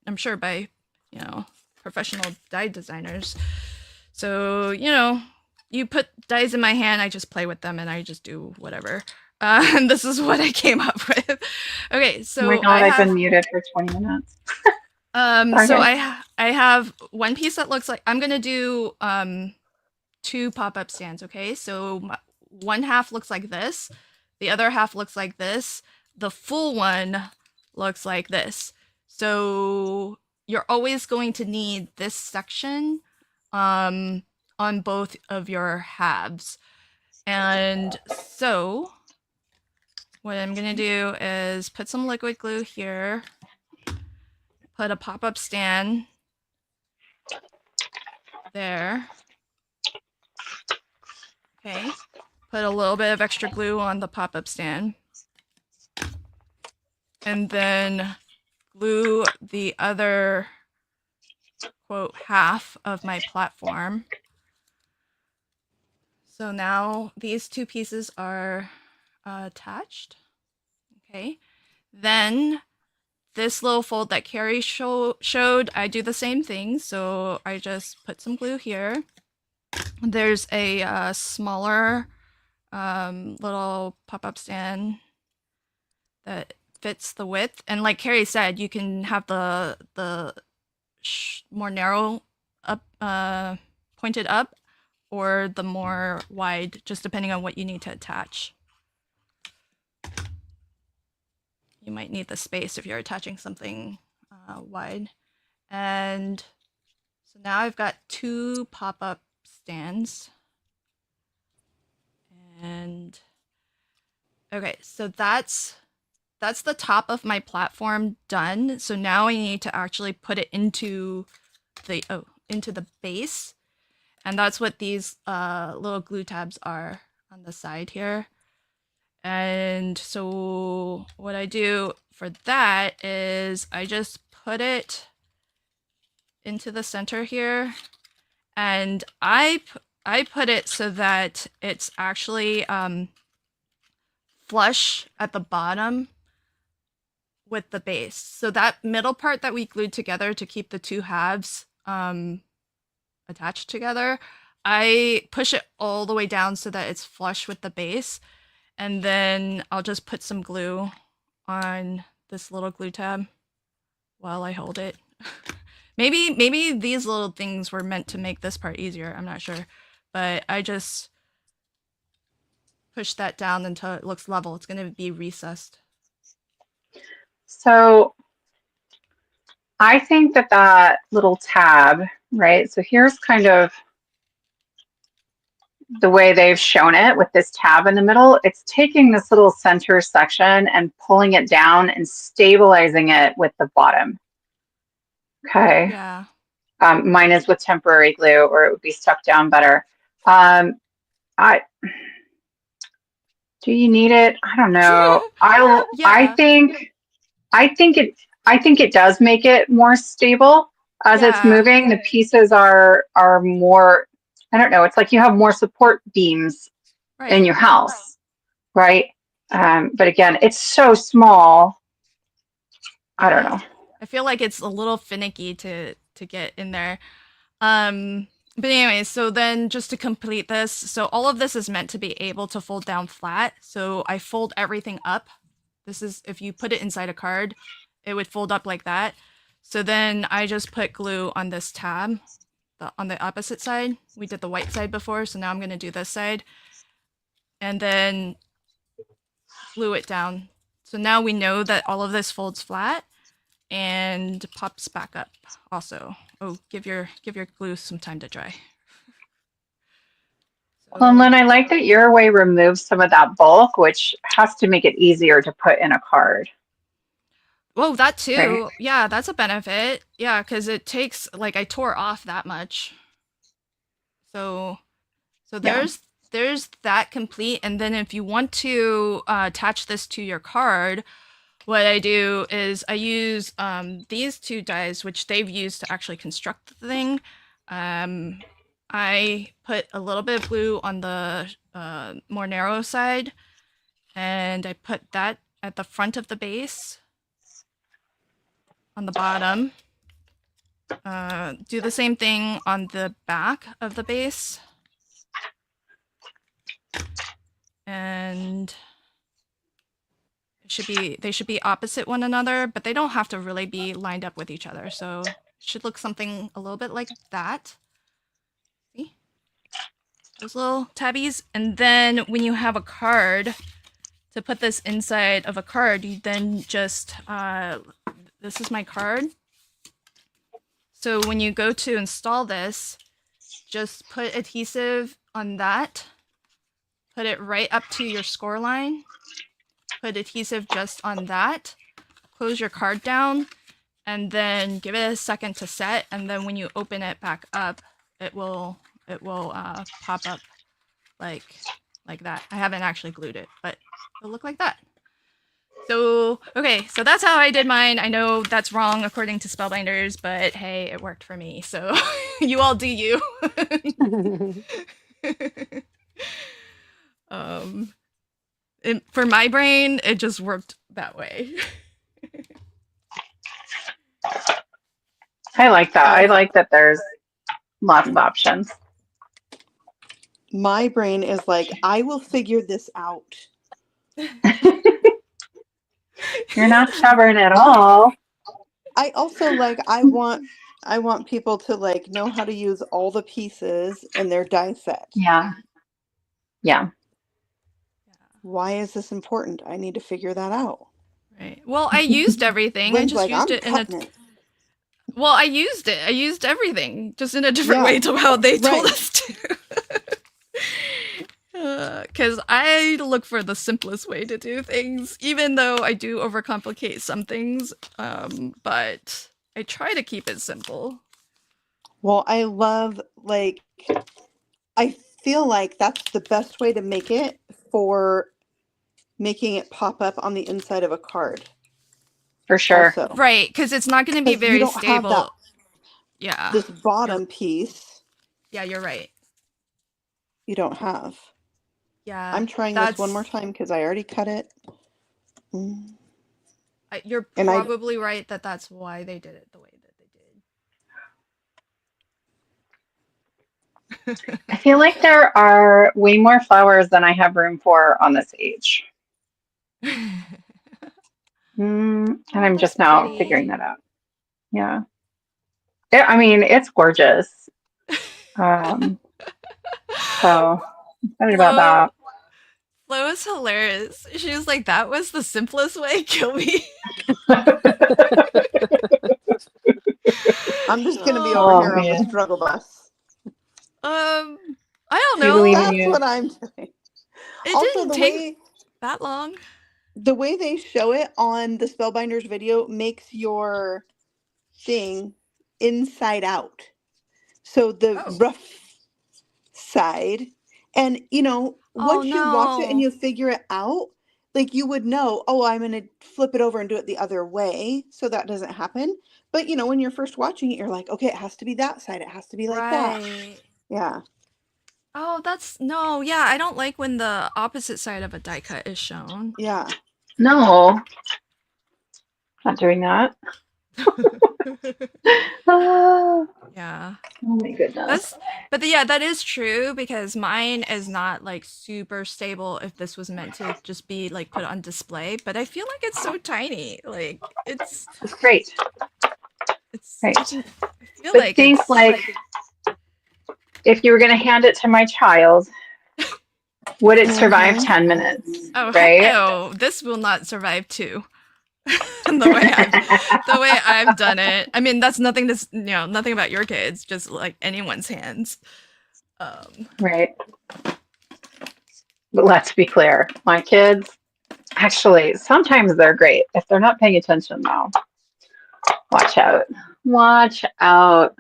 I'm sure, by professional die designers. So you put dies in my hand, I just play with them, and I just do whatever. And this is what I came up with. Okay, Oh my so God, I've been muted for 20 minutes. so Okay. I have one piece that looks like I'm gonna do two pop-up stands. Okay, so one half looks like this, the other half looks like this, the full one looks like this. So you're always going to need this section on both of your halves. And so what I'm gonna do is put some liquid glue here, put a pop-up stand there. Okay, put a little bit of extra glue on the pop-up stand, and then glue the other quote half of my platform. So now these two pieces are attached. Okay, then this little fold that Carrie showed, I do the same thing. So I just put some glue here. There's a smaller little pop-up stand that fits the width, and like Carrie said, you can have the more narrow up pointed up, or the more wide, just depending on what you need to attach. You might need the space if you're attaching something wide. And so now I've got two pop-up stands. And okay, so that's the top of my platform done. So now I need to actually put it into the base. And that's what these little glue tabs are on the side here. And so what I do for that is I just put it into the center here, and I put it so that it's actually flush at the bottom with the base. So that middle part that we glued together to keep the two halves attached together, I push it all the way down so that it's flush with the base. And then I'll just put some glue on this little glue tab while I hold it. Maybe these little things were meant to make this part easier. I'm not sure. But I just push that down until it looks level. It's going to be recessed. So I think that little tab, right? So here's kind of the way they've shown it with this tab in the middle. It's taking this little center section and pulling it down and stabilizing it with the bottom. Okay. Yeah. Mine is with temporary glue, or it would be stuck down better. Do you need it? I don't know. Yeah. I think it does make it more stable as it's Yeah. moving. The pieces are more, I don't know, it's like you have more support beams in Right. your house, right? But again, it's so small. I don't know. I feel like it's a little finicky to get in there. But anyway, so then just to complete this, so all of this is meant to be able to fold down flat. So I fold everything up. This is, if you put it inside a card, it would fold up like that. So then I just put glue on this tab, on the opposite side. We did the white side before, so now I'm going to do this side. And then glue it down. So now we know that all of this folds flat and pops back up also. Oh, give your glue some time to dry. Well, and Lynn, I like that your way removes some of that bulk, which has to make it easier to put in a card. Oh, that too. Right. Yeah, that's a benefit. Yeah, because it takes, like, I tore off that much. So there's that complete. And then if you want to attach this to your card, what I do is I use these two dies, which they've used to actually construct the thing. I put a little bit of glue on the more narrow side, and I put that at the front of the base, on the bottom. Do the same thing on the back of the base. And they should be opposite one another, but they don't have to really be lined up with each other. So it should look something a little bit like that. See? Those little tabbies. And then when you have a card, to put this inside of a card, you then just, this is my card. So when you go to install this, just put adhesive on that. Put it right up to your score line. Put adhesive just on that. Close your card down, and then give it a second to set. And then when you open it back up, it will pop up like that. I haven't actually glued it, but it'll look like that. So, okay, so that's how I did mine. I know that's wrong according to Spellbinders, but hey, it worked for me. So you all do you. For my brain, it just worked that way. I like that. I like that there's lots of options. My brain is like, I will figure this out. You're not stubborn at all. I also like, I want people to like know how to use all the pieces in their die set. Yeah. Yeah. Why is this important? I need to figure that out. Right. Well, I used everything. I just used it in a. Well, I used it. I used everything, just in a different way to how they told us to. Because I look for the simplest way to do things, even though I do overcomplicate some things. But I try to keep it simple. Well, I love, like, I feel like that's the best way to make it for making it pop up on the inside of a card. For sure. Also. Right, because it's not going to be very stable. Yeah. This bottom piece. Yeah, you're right. You don't have. Yeah. I'm trying this one more time because I already cut it. You're probably right that that's why they did it the way that they did. I feel like there are way more flowers than I have room for on this age. And I'm just now figuring that out. Yeah. I mean, it's gorgeous. So excited about that. Flo is hilarious. She was like, that was the simplest way, kill me. I'm just going to be over here on the struggle bus. I don't know. That's what I'm doing. It also, didn't take that long. The way they show it on the Spellbinders video makes your thing inside out. So the rough side, and you know, once you watch it and you figure it out, like you would know, oh, I'm going to flip it over and do it the other way so that doesn't happen. But you know, when you're first watching it, you're like, okay, it has to be that side. It has to be like that. Yeah. Oh, yeah, I don't like when the opposite side of a die cut is shown. Yeah. No. Not doing that. Yeah. Oh my goodness. But yeah, that is true because mine is not like super stable if this was meant to just be like put on display, but I feel like it's so tiny. Like it's great. It's right. I feel but like think like if you were going to hand it to my child, would it survive 10 minutes? Oh, right? No, this will not survive 2. the way I've done it. I mean, that's nothing to, nothing about your kids, just like anyone's hands. Right. But let's be clear, my kids, actually, sometimes they're great. If they're not paying attention though, watch out. Watch out.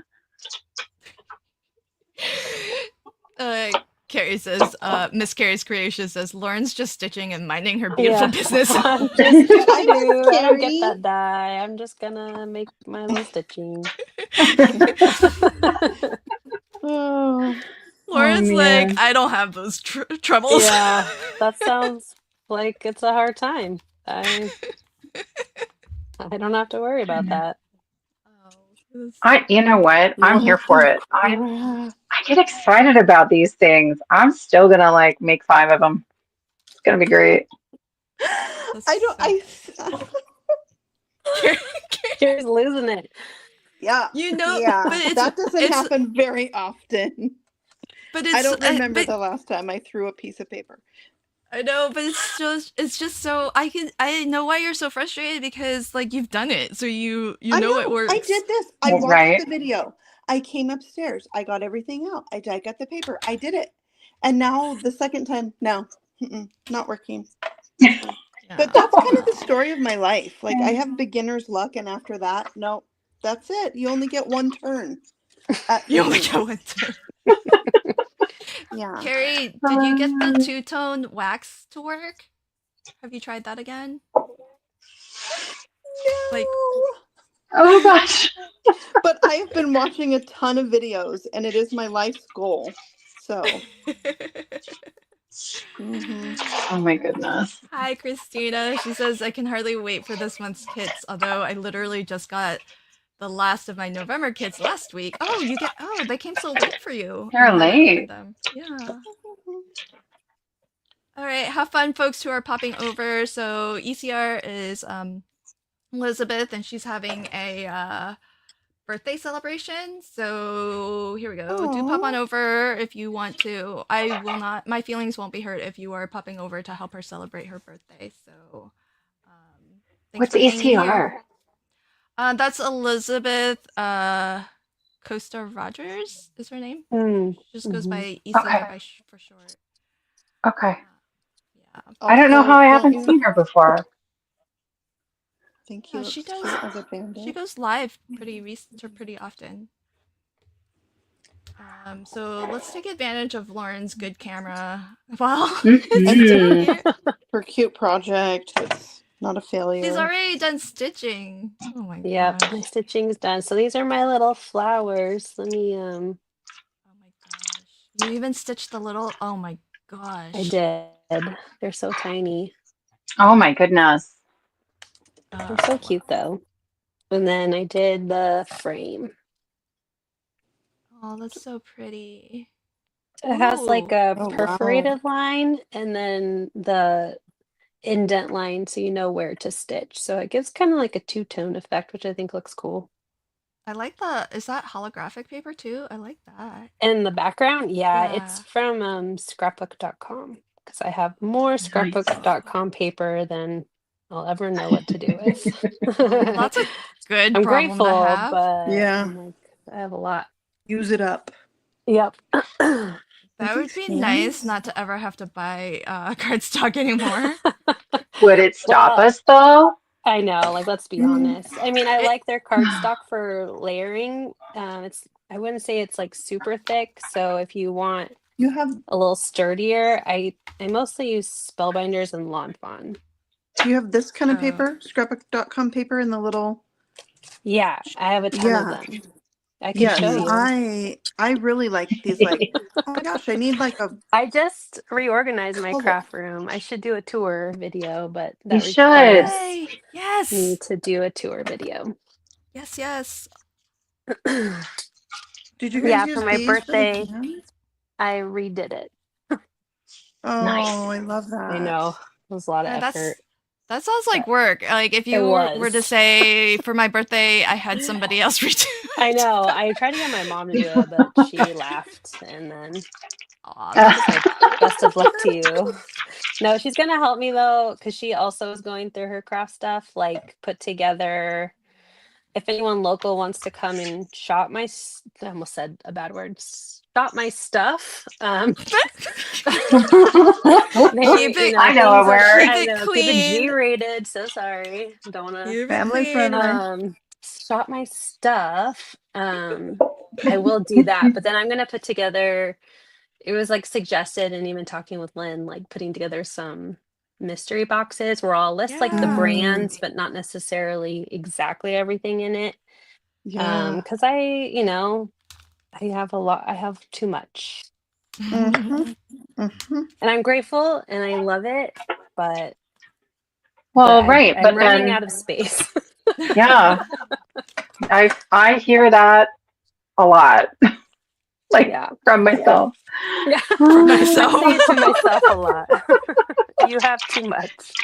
Carrie says, Miss Carrie's Creation says, Lauren's just stitching and minding her beautiful business. I don't get that die. I'm just gonna make my little stitching. Oh, Laura's man. like, I don't have those troubles. Yeah, that sounds like it's a hard time. I don't have to worry about that. You know what? I'm here for it. I Yeah. get excited about these things. I'm still gonna like make 5 of them. It's gonna be great. I don't. Kira's losing it. Yeah. You know, Yeah. but That doesn't it's happen very often. but I it's don't remember but the last time I threw a piece of paper. I know, but it's just so I know why you're so frustrated because like you've done it, so you know it works. I did this. I watched Right. the video. I came upstairs. I got everything out. I got the paper. I did it. And now the second time, no, not working. Yeah. But that's kind of the story of my life. Like I have beginner's luck, and after that, no, that's it. You only get one turn. You only get one turn. Yeah. Carrie, did you get the two-tone wax to work? Have you tried that again? No. Like, Oh gosh. But I have been watching a ton of videos, and it is my life's goal. So. Oh my goodness. Hi, Christina. She says, I can hardly wait for this month's kits, although I literally just got the last of my November kits last week. Oh, they came so late for you. They're I haven't late. opened them. Yeah. All right, have fun, folks who are popping over. So ECR is Elizabeth, and she's having a birthday celebration. So here we go. Do pop on over if you want to. I will not. My feelings won't be hurt if you are popping over to help her celebrate her birthday. So, thanks What's for hanging here. ECR? That's Elizabeth Costa Rogers is her name. She just goes by ECR for short. Okay. Yeah. I don't know how I haven't you- seen her before. Think you she look does. cute as a bandit. She goes live pretty often. So let's take advantage of Lauren's good camera while it's doing here. Her cute project. It's not a failure. She's already done stitching. Oh my Yep, gosh. my stitching's done. So these are my little flowers. Let me Oh my gosh. You even stitched the little. Oh my gosh. I did. They're so tiny. Oh my goodness. They're so cute though. And then I did the frame. Oh, that's so pretty. It has like a Oh, wow. perforated line and then the indent line so you know where to stitch. So it gives kind of like a two-tone effect, which I think looks cool. I like is that holographic paper too? I like that. In the background, yeah. It's Yeah. from scrapbook.com because I have more scrapbook.com paper than I'll ever know what to do with. Well, that's a good I'm problem grateful, to have. but Yeah. I'm like, I have a lot. Use it up. Yep. That would be nice not to ever have to buy cardstock anymore. Would it stop Well, us though? I know, like let's be honest. I mean, I like their cardstock for layering. I wouldn't say it's like super thick. So if you want You have a little sturdier, I mostly use Spellbinders and Lawn Fawn. do you have this kind of paper? Scrapbook.com paper in the little Yeah, I have a ton of them. I can show you. I really like these, like, oh my gosh, I need like a I just reorganized my color. craft room. I should do a tour video, but You that should. requires Yay! Yes. me to do a tour video. Yes. Did you guys Yeah, use for my these birthday, For the cans? I redid it. Oh, Nice. I love that. I know. It was a lot of Yeah, effort. that sounds like work. Like if It you were was. to say for my birthday, I had somebody else redo it. I know. I tried to get my mom to do it, but she laughed. And then Aw, it's like, best of luck to you. No, she's going to help me though, because she also is going through her craft stuff, like put together. If anyone local wants to come and shop I almost said a bad word. Shop my stuff. I know a word. I Keep it know, keep it clean. G-rated. So sorry. Don't want to. Family friendly. Shop my stuff. I will do that, but then I'm gonna put together. It was like suggested, and even talking with Lynn, like putting together some mystery boxes where I'll list like the Yeah. brands, but not necessarily exactly everything in it. Yeah. Because I I have a lot. I have too much. Mhm. Mhm. And I'm grateful and I love it, but Well, right, I'm but running then out of space. yeah, I hear that a lot, like Yeah. from myself. Yeah. For I myself. say it to myself a lot. You have too much.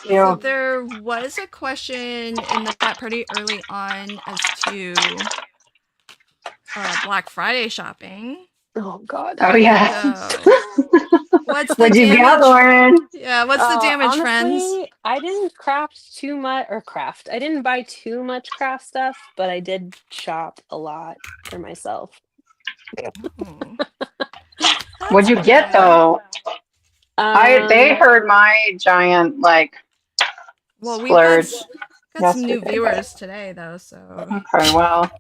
So Too. there was a question in the chat pretty early on as to Black Friday shopping. Oh God. Oh yes. So what's the What'd you get, damage? Lauren? Yeah, what's the damage, friends? Honestly, I didn't craft too much or craft. I didn't buy too much craft stuff, but I did shop a lot for myself. Oh, What'd that's you get good. though? They Um, heard my giant like Well, we've splurge got some new yesterday, but viewers today though, so okay, well,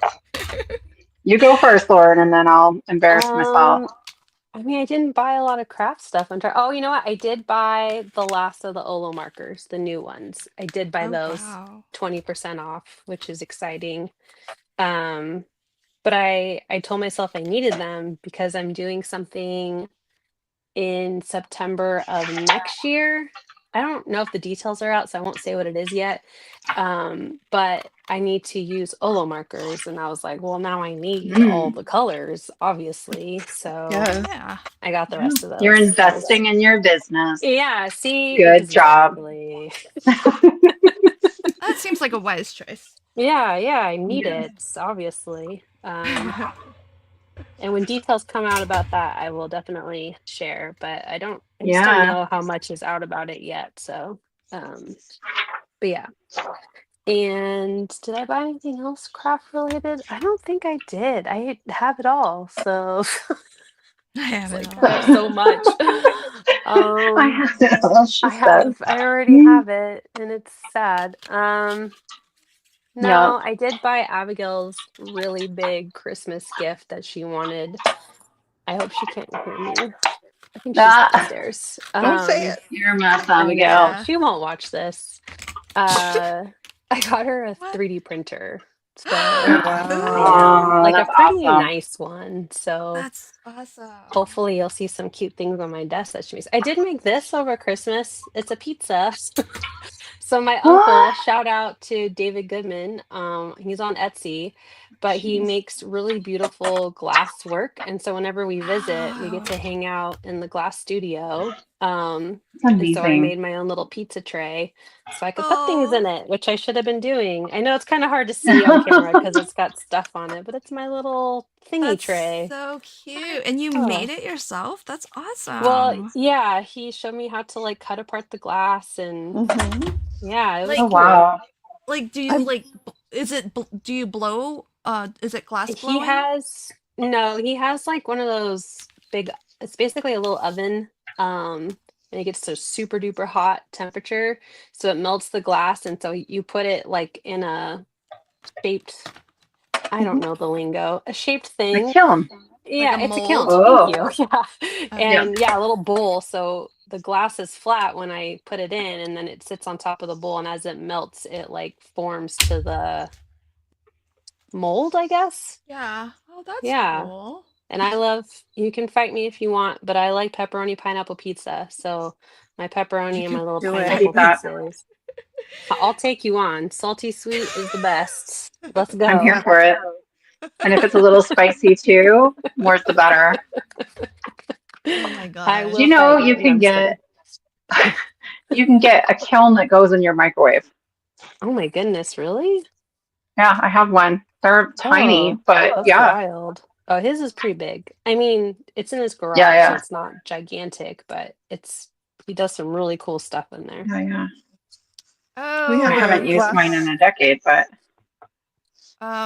you go first, Lauren, and then I'll embarrass myself. um, I mean, I didn't buy a lot of craft stuff. Oh, you know what? I did buy the last of the Olo markers, the new ones. I did buy oh those wow. 20% off, which is exciting. Um, but I told myself I needed them because I'm doing something in September of next year. I don't know if the details are out, so I won't say what it is yet. But I need to use Olo markers, and I was like, well, now I need all Mm. the colors, obviously. So Yes. Yeah. I got the Yeah. rest of You're those. investing in your business. Yeah, see, Good job. exactly. That seems like a wise choice. Yeah, I need Yeah. it, obviously. And when details come out about that, I will definitely share, but I just don't Yeah. know how much is out about it yet. So, but yeah. And did I buy anything else craft related? I don't think I did. I have it all. So I it's have it like I all. have so much. I Um, have it all, she said. I already have it and it's sad. Yep. No, I did buy Abigail's really big Christmas gift that she wanted. I hope she can't hear me. I think she's Ah, downstairs. Don't say it. you're a mess, I know. Abigail. Yeah. She won't watch this. Uh, I got her a What? 3D printer. Oh, So, wow. yeah, Oh, like a that's pretty awesome. nice one. So, That's awesome. hopefully you'll see some cute things on my desk that she makes. I did make this over Christmas. It's a pizza. So my uncle, What? shout out to David Goodman. He's on Etsy, but he Jeez, makes really beautiful glass work. And so whenever we visit, we get Wow. to hang out in the glass studio. that's And so I amazing. made my own little pizza tray so I could put things Oh, in it, which I should have been doing. I know it's kind of hard to see on camera because it's got stuff on it, but it's my little thingy that's tray. so cute. And you Oh. made it yourself? That's Well, awesome. yeah, he showed me how to like cut apart the glass and Mm-hmm. yeah, it was Oh Like cool. wow. do you I like is it do you blow is it glass He blowing? has no, he has like one of those big, it's basically a little oven. And it gets to super duper hot temperature. So it melts the glass. And so you put it like in a shaped, I don't mhm. know the lingo, a shaped The thing. kiln. Like a Yeah, it's a kiln. mold? Thank Oh, you. Yeah. Okay. yeah. And yeah, a little bowl. So the glass is flat when I put it in, and then it sits on top of the bowl. And as it melts, it like forms to the mold, I guess. Yeah. Oh, that's Yeah. cool. And I love, you can fight me if you want, but I like pepperoni pineapple pizza. So my pepperoni and my little Do I it. hate pineapple that. pizzas. I'll take you on. Salty sweet is the best. Let's I'm here go. for it. And if it's a little spicy too, more's the better. Oh my I Do will you gosh. know fight you you. No, can I'm just kidding. get you can get a kiln that goes in your microwave? Oh my goodness, really? Yeah, I have one. They're tiny, Oh, but that's yeah. wild. Oh, his is pretty big. I mean, it's in his Yeah, garage, so yeah. it's not gigantic, but he does some really cool stuff in there. Yeah, yeah. We I have a haven't Oh. used mine in glass. a decade, but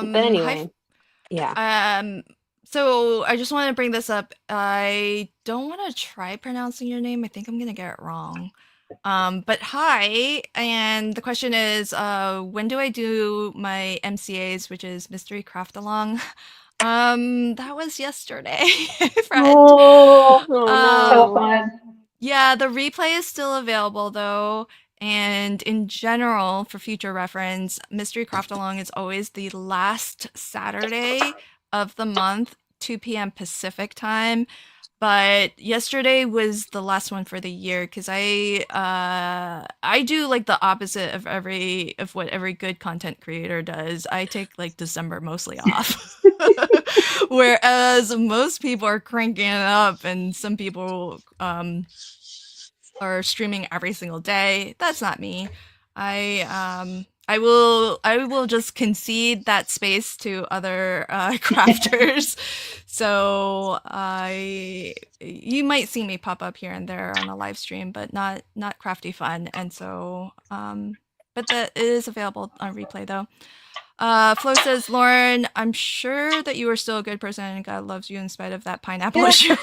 But Hi. anyway, yeah. So I just want to bring this up. I don't want to try pronouncing your name. I think I'm gonna get it wrong. But hi, and the question is, when do I do my MCAs, which is Mystery Craft Along? That was yesterday, friend. oh, Oh Um, so no. fun. yeah, the replay is still available though, And in general, for future reference, Mystery Craft Along is always the last Saturday of the month, 2 p.m. Pacific time. But yesterday was the last one for the year because I do like the opposite of what every good content creator does. I take like December mostly off. Whereas most people are cranking it up and some people are streaming every single day. That's not me. I will just concede that space to other crafters. So you might see me pop up here and there on a live stream, but not Crafty Fun. And so but that is available on replay though. Flo says, Lauren, I'm sure that you are still a good person and God loves you in spite of that pineapple issue.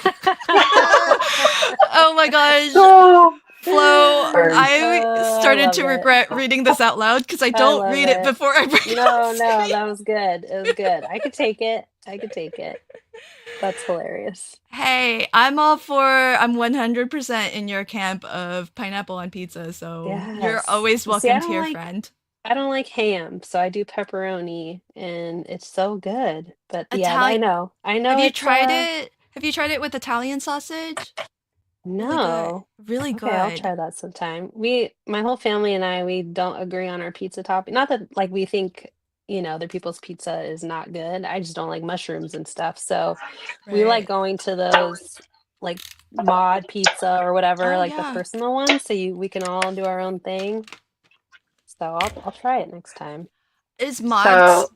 Oh my gosh. Oh, Flo, I I started love to it. regret reading this out loud because I I don't love read it it. before I bring it No, on no, screen. that was good. It was good. I could take it. I could take it. That's hilarious. Hey, I'm 100% in your camp of pineapple on pizza, so you're Yes. always See, I welcome to don't your like friend. I don't like ham, so I do pepperoni, and it's so good. But yeah, Italian. I know Have you it's tried it? Have you tried it with Italian sausage? Really good. no. Really Okay, I'll good. try that sometime. My whole family and I, we don't agree on our pizza topping. Not that like we think, other people's pizza is not good. I just don't like mushrooms and stuff. So we like Right. going to those like mod pizza or whatever, Oh like the yeah. personal ones, so we can all do our own thing. So I'll try it next time. Is so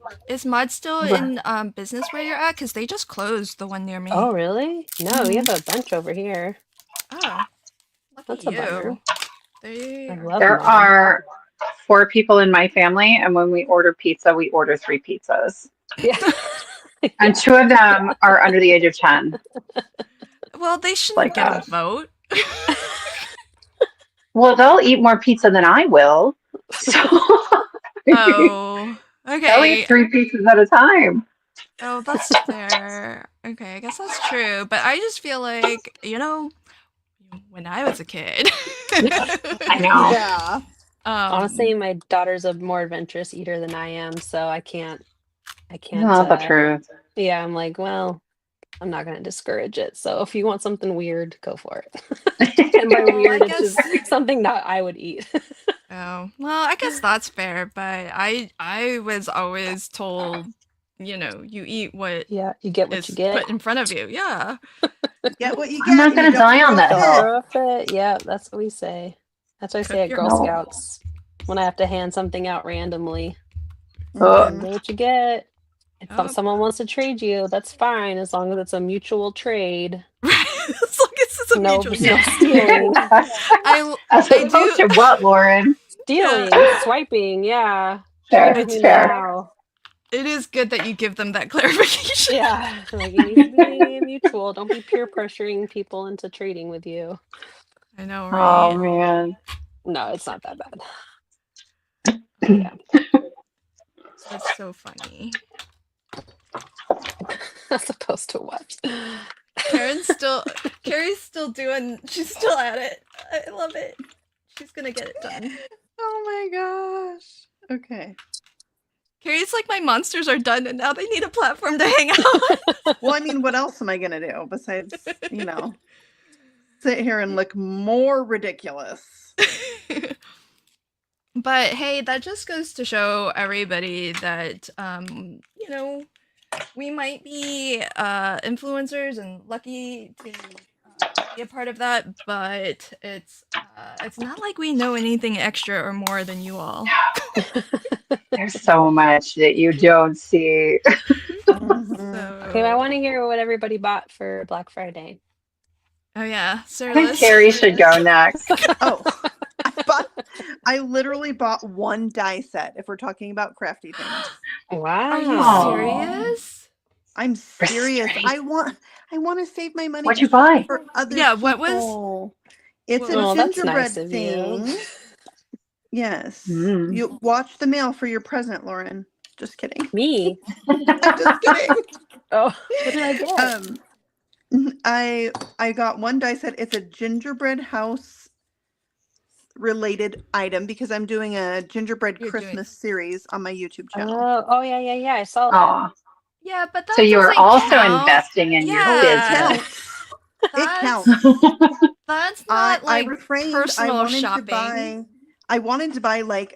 Mod still in business where you're at? Because they just closed the one near me. Oh, really? No, we Mhm. have a bunch over here. Oh, lucky That's a bummer. you. They I are love there mod. are 4 people in my family, and when we order pizza, we order 3 pizzas. Yeah. And 2 of them are under the age of 10. well, they shouldn't Like get a that. vote. Well, they'll eat more pizza than I will. So Oh, they'll okay. eat 3 pizzas at a time. Oh, that's fair. Okay, I guess that's true. But I just feel like, when I was a kid. I know. Yeah. Honestly, my daughter's a more adventurous eater than I am, so I can't No, the truth. yeah, I'm like, well, I'm not gonna discourage it. So if you want something weird, go for it. And by Well, weird, I it's just guess. something that I would eat. Oh, well, I guess that's fair. But I was always told, you eat what Yeah, you get what is you get. put in front of you. Yeah. Get what you I'm get. not and you gonna don't die on that rough hill. it. Rough it. Yeah, that's what we say. That's what I say at your- Girl No. Scouts when I have to hand something out randomly. Oh. Mhm. Get what you get. If Oh. someone wants to trade you, that's fine as long as it's a mutual trade. As long as it's a No, mutual. no Yeah. stealing. As I opposed do. to what, Lauren? Stealing, swiping, yeah. Fair, Give it's me fair. now. It is good that you give them that clarification. Yeah, like it needs to be mutual. Don't be peer pressuring people into trading with you. I know, Oh right? man. No, it's not that bad. Yeah. That's so funny. As opposed to what? Carrie's still doing. She's still at it. I love it. She's gonna get it done. Oh my gosh. Okay. Carrie's like, my monsters are done, and now they need a platform to hang out. Well, I mean, what else am I gonna do besides, sit here and look more ridiculous? But hey, that just goes to show everybody that we might be influencers and lucky to be a part of that, but it's not like we know anything extra or more than you all. There's so much that you don't see. Okay, I want to hear what everybody bought for Black Friday. Oh yeah, I think Carrie should go next. Oh, I literally bought 1 die set if we're talking about crafty things. Wow. Are you serious? I'm serious. Restraint. I want to save my money. What'd you buy? For other Yeah, people. what was? It's what a was- that's gingerbread nice of you. thing. Yes. Mm. You watch the mail for your present, Lauren. Just kidding. Me? I'm just kidding. Oh, what did I get? I got 1 die set. It's a gingerbread house related item because I'm doing a gingerbread You're doing- Christmas series on my YouTube channel. Oh, yeah. I saw that. Oh, Yeah, but that so you are doesn't also count. investing in your Oh, it Yeah. business. counts. It That's counts. that's I not like refrained. personal I wanted shopping. to buy like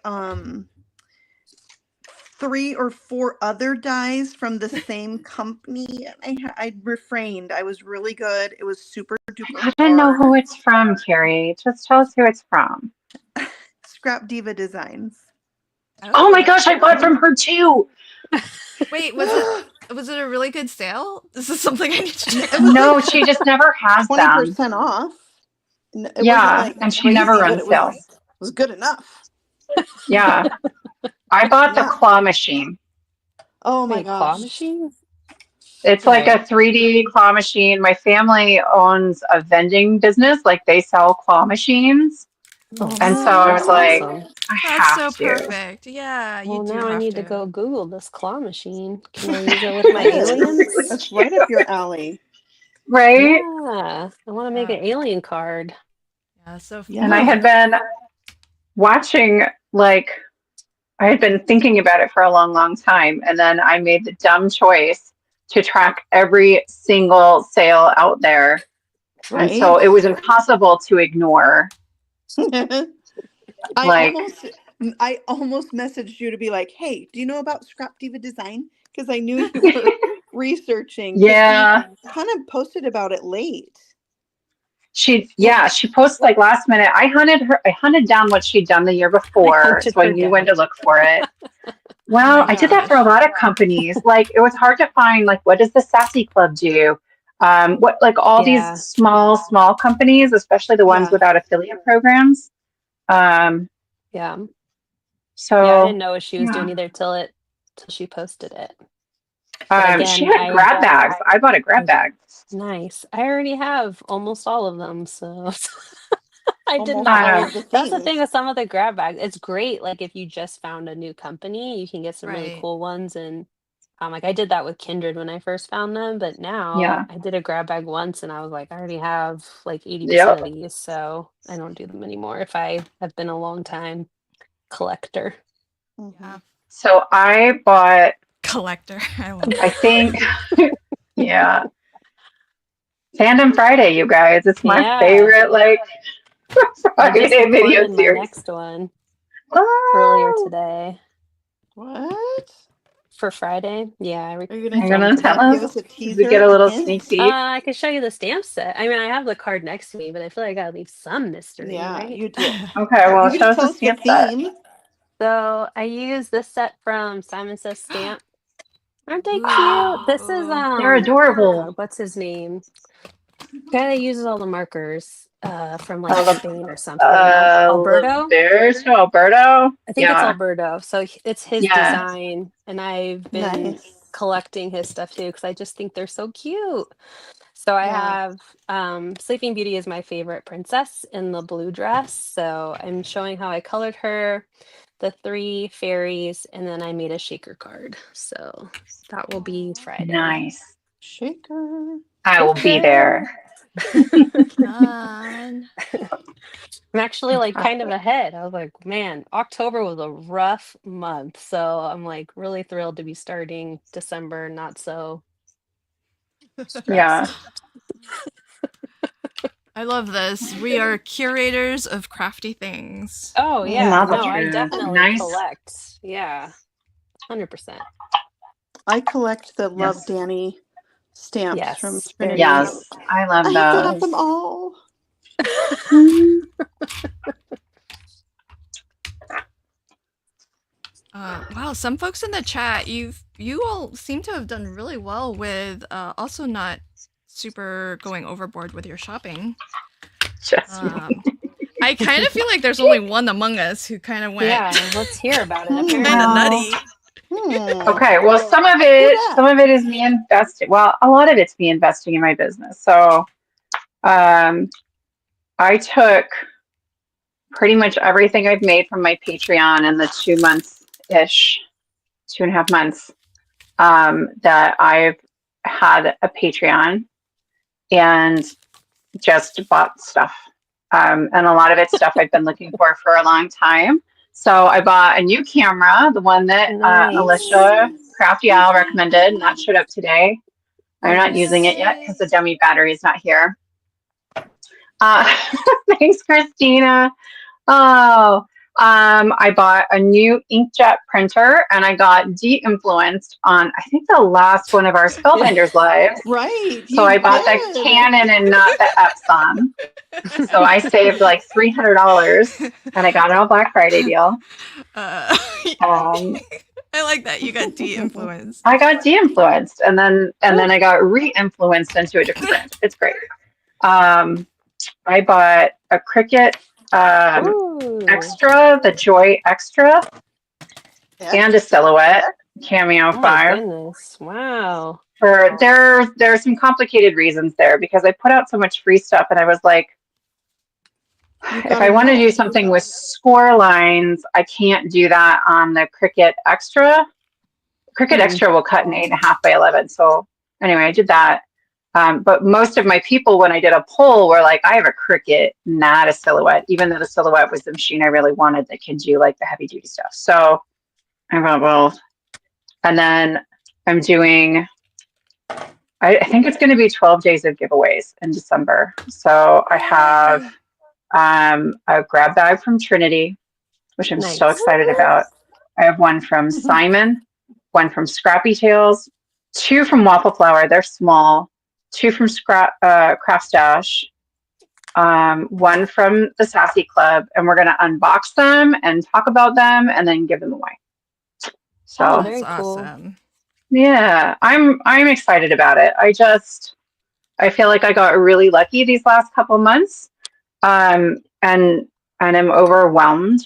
3 or 4 other dyes from the same company. I refrained. I was really good. It was super duper I don't know hard. who it's from, Carrie. Just tell us who it's from. Scrap Diva Designs. Oh my gosh, I bought from her too. Wait, was it a really good sale? This is something I need to check It out. was No, like she just never has them. 20% off. It Yeah, wasn't like and she crazy, never but runs it sales. was good enough. Yeah, I bought the Yeah. claw machine. Oh my Wait, claw gosh. machine? It's like Right. a 3D claw machine. My family owns a vending business, like they sell claw machines. Oh, And so I was that's like, awesome. I That's have so to. perfect. Yeah, you Well, do now I have need to. to go Google this claw machine. Can I use it with my Yes. aliens? That's right up your alley. Right? Yeah, I want to make Yeah. an alien card. Yeah, so Yeah. And I had been watching, like, I had been thinking about it for a long, long time. And then I made the dumb choice to track every single sale out there. Right. And so it was impossible to ignore. I Like, almost messaged you to be like, hey, do you know about Scrap Diva Design? Because I knew you were researching. 'Cause yeah, she kind of posted about it late. she posted like last minute. I hunted down what she'd done the year before, hunted so I her knew down. when to look for it. Well, my I did that for a gosh. lot of companies. Like it was hard to find like what does the Sassy Club do? What like all Yeah. these small companies, especially the ones Yeah. without affiliate programs. Yeah. So Yeah, I didn't know what she was yeah. doing either till she posted it. But She again, had grab bags. I bought a grab bag. nice. I already have almost all of them, so I did Almost not. all of the That's the thing things. with some of the grab bags. It's great, like if you just found a new company, you can get some really Right. cool ones. And like I did that with Kindred when I first found them, but now Yeah. I did a grab bag once, and I was like, I already have like 80% Yep. of these, so I don't do them anymore. If I have been a long time collector. Yeah. So I bought, Collector. I love I it. think, yeah, Fandom Friday, you guys. It's my Yeah. favorite, like, I just Friday video recorded my series. next one earlier today What? for Friday. Yeah, I Are you You're gonna gonna tell give us? us a Did we get teaser? a little hint? sneak peek? I can show you the stamp set. I mean, I have the card next to me, but I feel like I gotta leave some mystery, Yeah, right? you do. Okay, well, You show just us the tell us the stamp set. theme. So I use this set from Simon Says Stamp. Aren't they Ooh. cute? This is They're adorable. God, what's his name? Guy that uses all the markers from like Oh, Spain or something. Alberto? There's Alberto. I think it's Yeah. Alberto. So it's his Yeah. design, and I've been Nice. collecting his stuff too because I just think they're so cute. So I Yeah. have Sleeping Beauty is my favorite princess in the blue dress. So I'm showing how I colored her, the 3 fairies, and then I made a shaker card. So that will be Friday. Nice. Shaker. I will be there. Fun. I'm actually like kind of ahead. I was like, man, October was a rough month. So I'm like really thrilled to be starting December, not so stressed. Yeah. I love this. We are curators of crafty things. Oh yeah, That's no, I true. definitely Nice. collect. Yeah, 100%. I collect the Love Yes. Danny stamps Yes, from they're Trinity. Yes. I love I still have those. them all. Wow, some folks in the chat, you all seem to have done really well with also not super going overboard with your shopping. Just me. I kind of feel like there's only one among us who kind of went Yeah, let's hear about it. Hmm. Apparently. kind of Well, nutty. Okay, well, some of it is me investing. Well, a lot of it's me investing in my business. So, I took pretty much everything I've made from my Patreon in the 2 months ish, 2.5 months, that I've had a Patreon and just bought stuff. And a lot of it's stuff I've been looking for a long time. So I bought a new camera, the one that Nice. Alicia Crafty Owl recommended, and that showed up today. I'm not Nice. using it yet because the dummy battery is not here. Thanks, Christina. Oh, I bought a new inkjet printer and I got de-influenced on, I think, the last one of our Spellbinders lives. Right. So I bought the Canon and not the Epson. So I saved like $300 and I got it on Black Friday deal. I like that you got de-influenced. I got de-influenced and then I got re-influenced into a different brand. It's great. I bought a Cricut Extra, the Joy Extra, and a Silhouette Cameo 5. Goodness. Wow. There's some complicated reasons there because I put out so much free stuff and I was like, if I want to do something with score lines, I can't do that on the Cricut Extra. Cricut Extra will cut an 8.5 by 11. So anyway, I did that. But most of my people, when I did a poll, were like, I have a Cricut, not a Silhouette, even though the Silhouette was the machine I really wanted that can do like the heavy duty stuff. So I bought both. And then I'm doing, I think it's going to be 12 days of giveaways in December. So I have a grab bag from Trinity, which I'm so excited about. I have one from Simon, one from Scrappy Tales, 2 from Waffle Flower. They're small. 2 from Craft Stash, 1 from the Sassy Club, and we're gonna unbox them and talk about them and then give them away. So that's awesome. Yeah, I'm excited about it. I feel like I got really lucky these last couple months, and I'm overwhelmed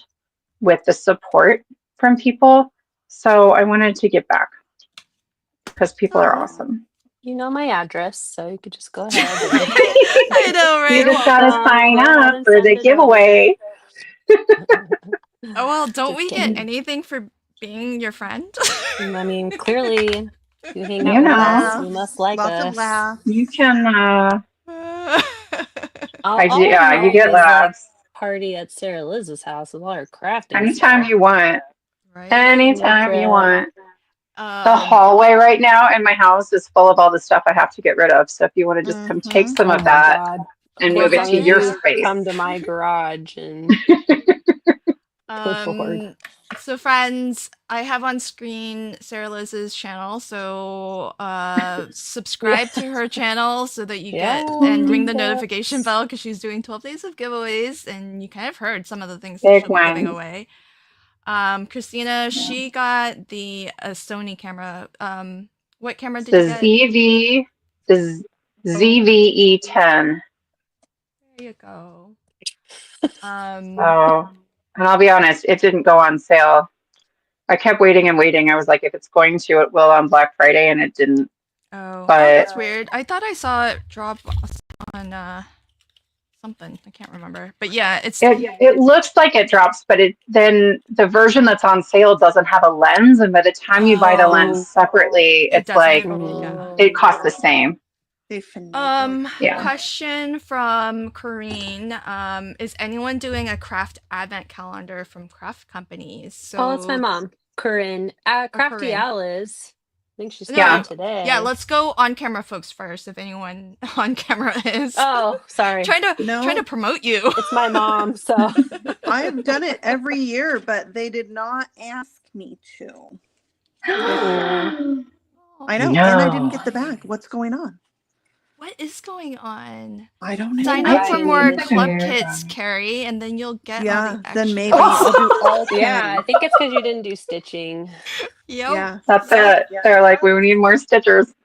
with the support from people. So I wanted to give back because people are awesome. You know my address, so you could just go ahead. I know, right? You just gotta sign up for the giveaway. Oh well, don't Just we kidding. get anything for being your friend? I mean, clearly, you hang You out with know. us, you must like Lots us. of laughs. You can. All I do. I Yeah, you want get is, like, laughs party at Sarah Liz's house with all her crafting anytime stuff. you want. Right? Anytime you want. The Um, hallway right now in my house is full of all the stuff I have to get rid of. So if you want to just come take some Oh of my that God. and Well, move as it long to as your you space. come to my garage and go forward. So friends, I have on screen Sarah Liz's channel, so subscribe to her channel so that you get and ring the notification bell because she's doing 12 days of giveaways, and you kind of heard some of the things that Big she'll be giving ones. away. Christina, she got the Sony camera. What camera did you get? The ZVE10. There you go. Oh, and I'll be honest, it didn't go on sale. I kept waiting and waiting. I was like, if it's going to, it will on Black Friday, and it didn't. Oh, But that's weird. I thought I saw it drop on something. I can't remember. But yeah, it looks like it drops, but then the version that's on sale doesn't have a lens, and by the time you buy the lens separately, it's like it costs the same. Yeah. Question from Corrine. Is anyone doing a craft advent calendar from craft companies? So it's my mom, Corinne. Crafty Owl is. I think she's Yeah. today. Yeah, let's go on camera folks first, if anyone on camera is. Oh, sorry. trying to promote you. It's my mom, so I've done it every year, but they did not ask me to. I know, and I didn't get the bag. What's going on? What is going on? I don't know. Sign up for more club kits, Carrie, and then you'll get all the extras. Then maybe I'll do all 10. Yeah, I think it's because you didn't do stitching. Yep. Yeah. That's it. They're like, we need more stitchers.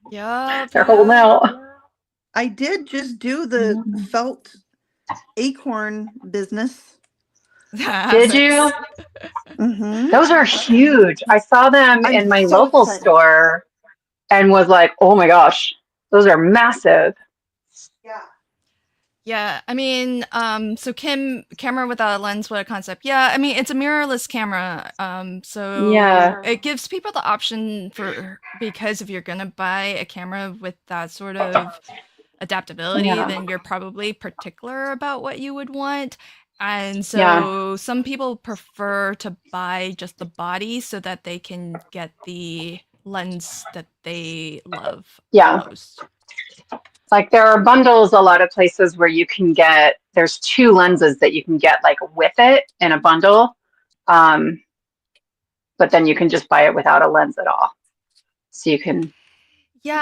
Yeah. They're holding out. I did just do the felt acorn business. Did you? Mm-hmm. Those are huge. I saw them in my so local excited. store and was like, oh my gosh, those are massive. Yeah. Yeah, I mean, so camera without a lens, what a concept. Yeah, I mean, it's a mirrorless camera. So Yeah. it gives people the option because if you're gonna buy a camera with that sort of adaptability, Yeah. then you're probably particular about what you would want. And Yeah. so some people prefer to buy just the body so that they can get the lens that they love Yeah. most. Like there are bundles a lot of places where you can get, there's 2 lenses that you can get like with it in a bundle. But then you can just buy it without a lens at all. So you can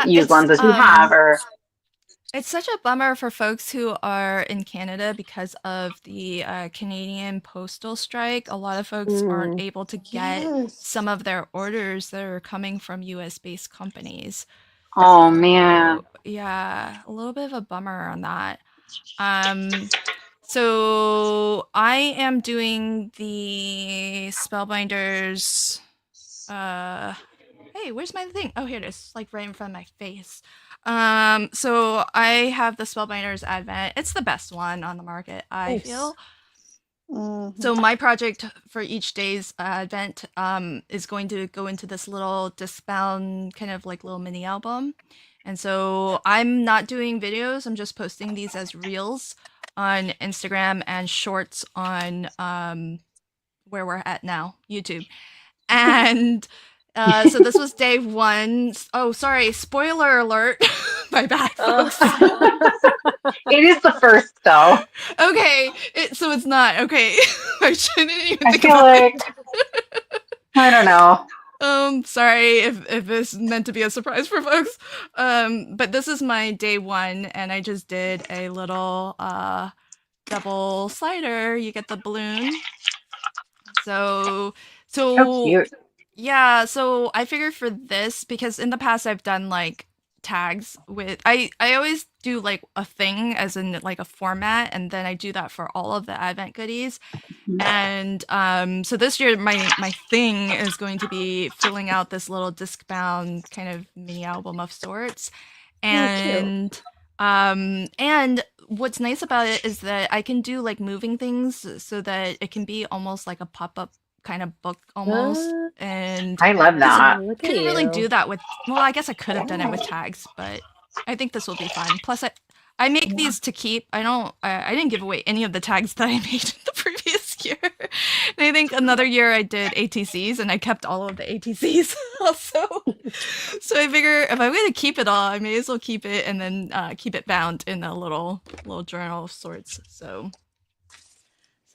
use lenses you have, or it's such a bummer for folks who are in Canada because of the Canadian postal strike. A lot of folks aren't able to get some of their orders that are coming from US-based companies. oh man. Yeah, a little bit of a bummer on that. So I am doing the Spellbinders. Hey, where's my thing? Oh, here it is, like right in front of my face. So I have the Spellbinders Advent. It's the best one on the market, I feel. So my project for each day's Advent is going to go into this little disc-bound kind of like little mini album. And so I'm not doing videos. I'm just posting these as reels on Instagram and shorts on where we're at now, YouTube. And so this was day 1. Oh, sorry, spoiler alert. My bad, folks. It is the first though. Okay, so it's not. Okay. I shouldn't even I think feel about like it. I don't know. Sorry if this is meant to be a surprise for folks. But this is my day 1, and I just did a little double slider. You get the balloon. So cute. yeah, so I figured for this, because in the past I've done like tags with I always do like a thing as in like a format, and then I do that for all of the Advent goodies. And so this year my thing is going to be filling out this little disc bound kind of mini album of sorts. And and what's nice about it is that I can do like moving things so that it can be almost like a pop-up kind of book almost. And I love that. couldn't really do that with, well, I guess I could have done it with tags, but I think this will be fun. Plus I make these to keep. I didn't give away any of the tags that I made in the previous year. And I think another year I did ATCs and I kept all of the ATCs also. So I figure if I'm going to keep it all, I may as well keep it and then keep it bound in a little journal of sorts. So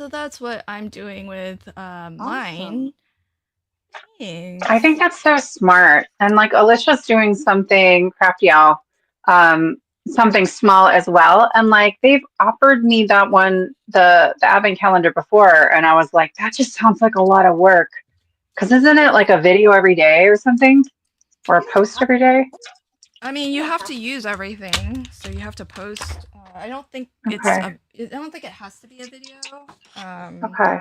that's what I'm doing with mine. Thanks. I think that's so smart. And like Alicia's doing something, Crafty Owl, something small as well. And like they've offered me that one, the Advent calendar before, and I was like, that just sounds like a lot of work. Because isn't it like a video every day or something? Or a post every day? I mean, you have to use everything, so you have to post. I don't think I don't think it has to be a video. Okay.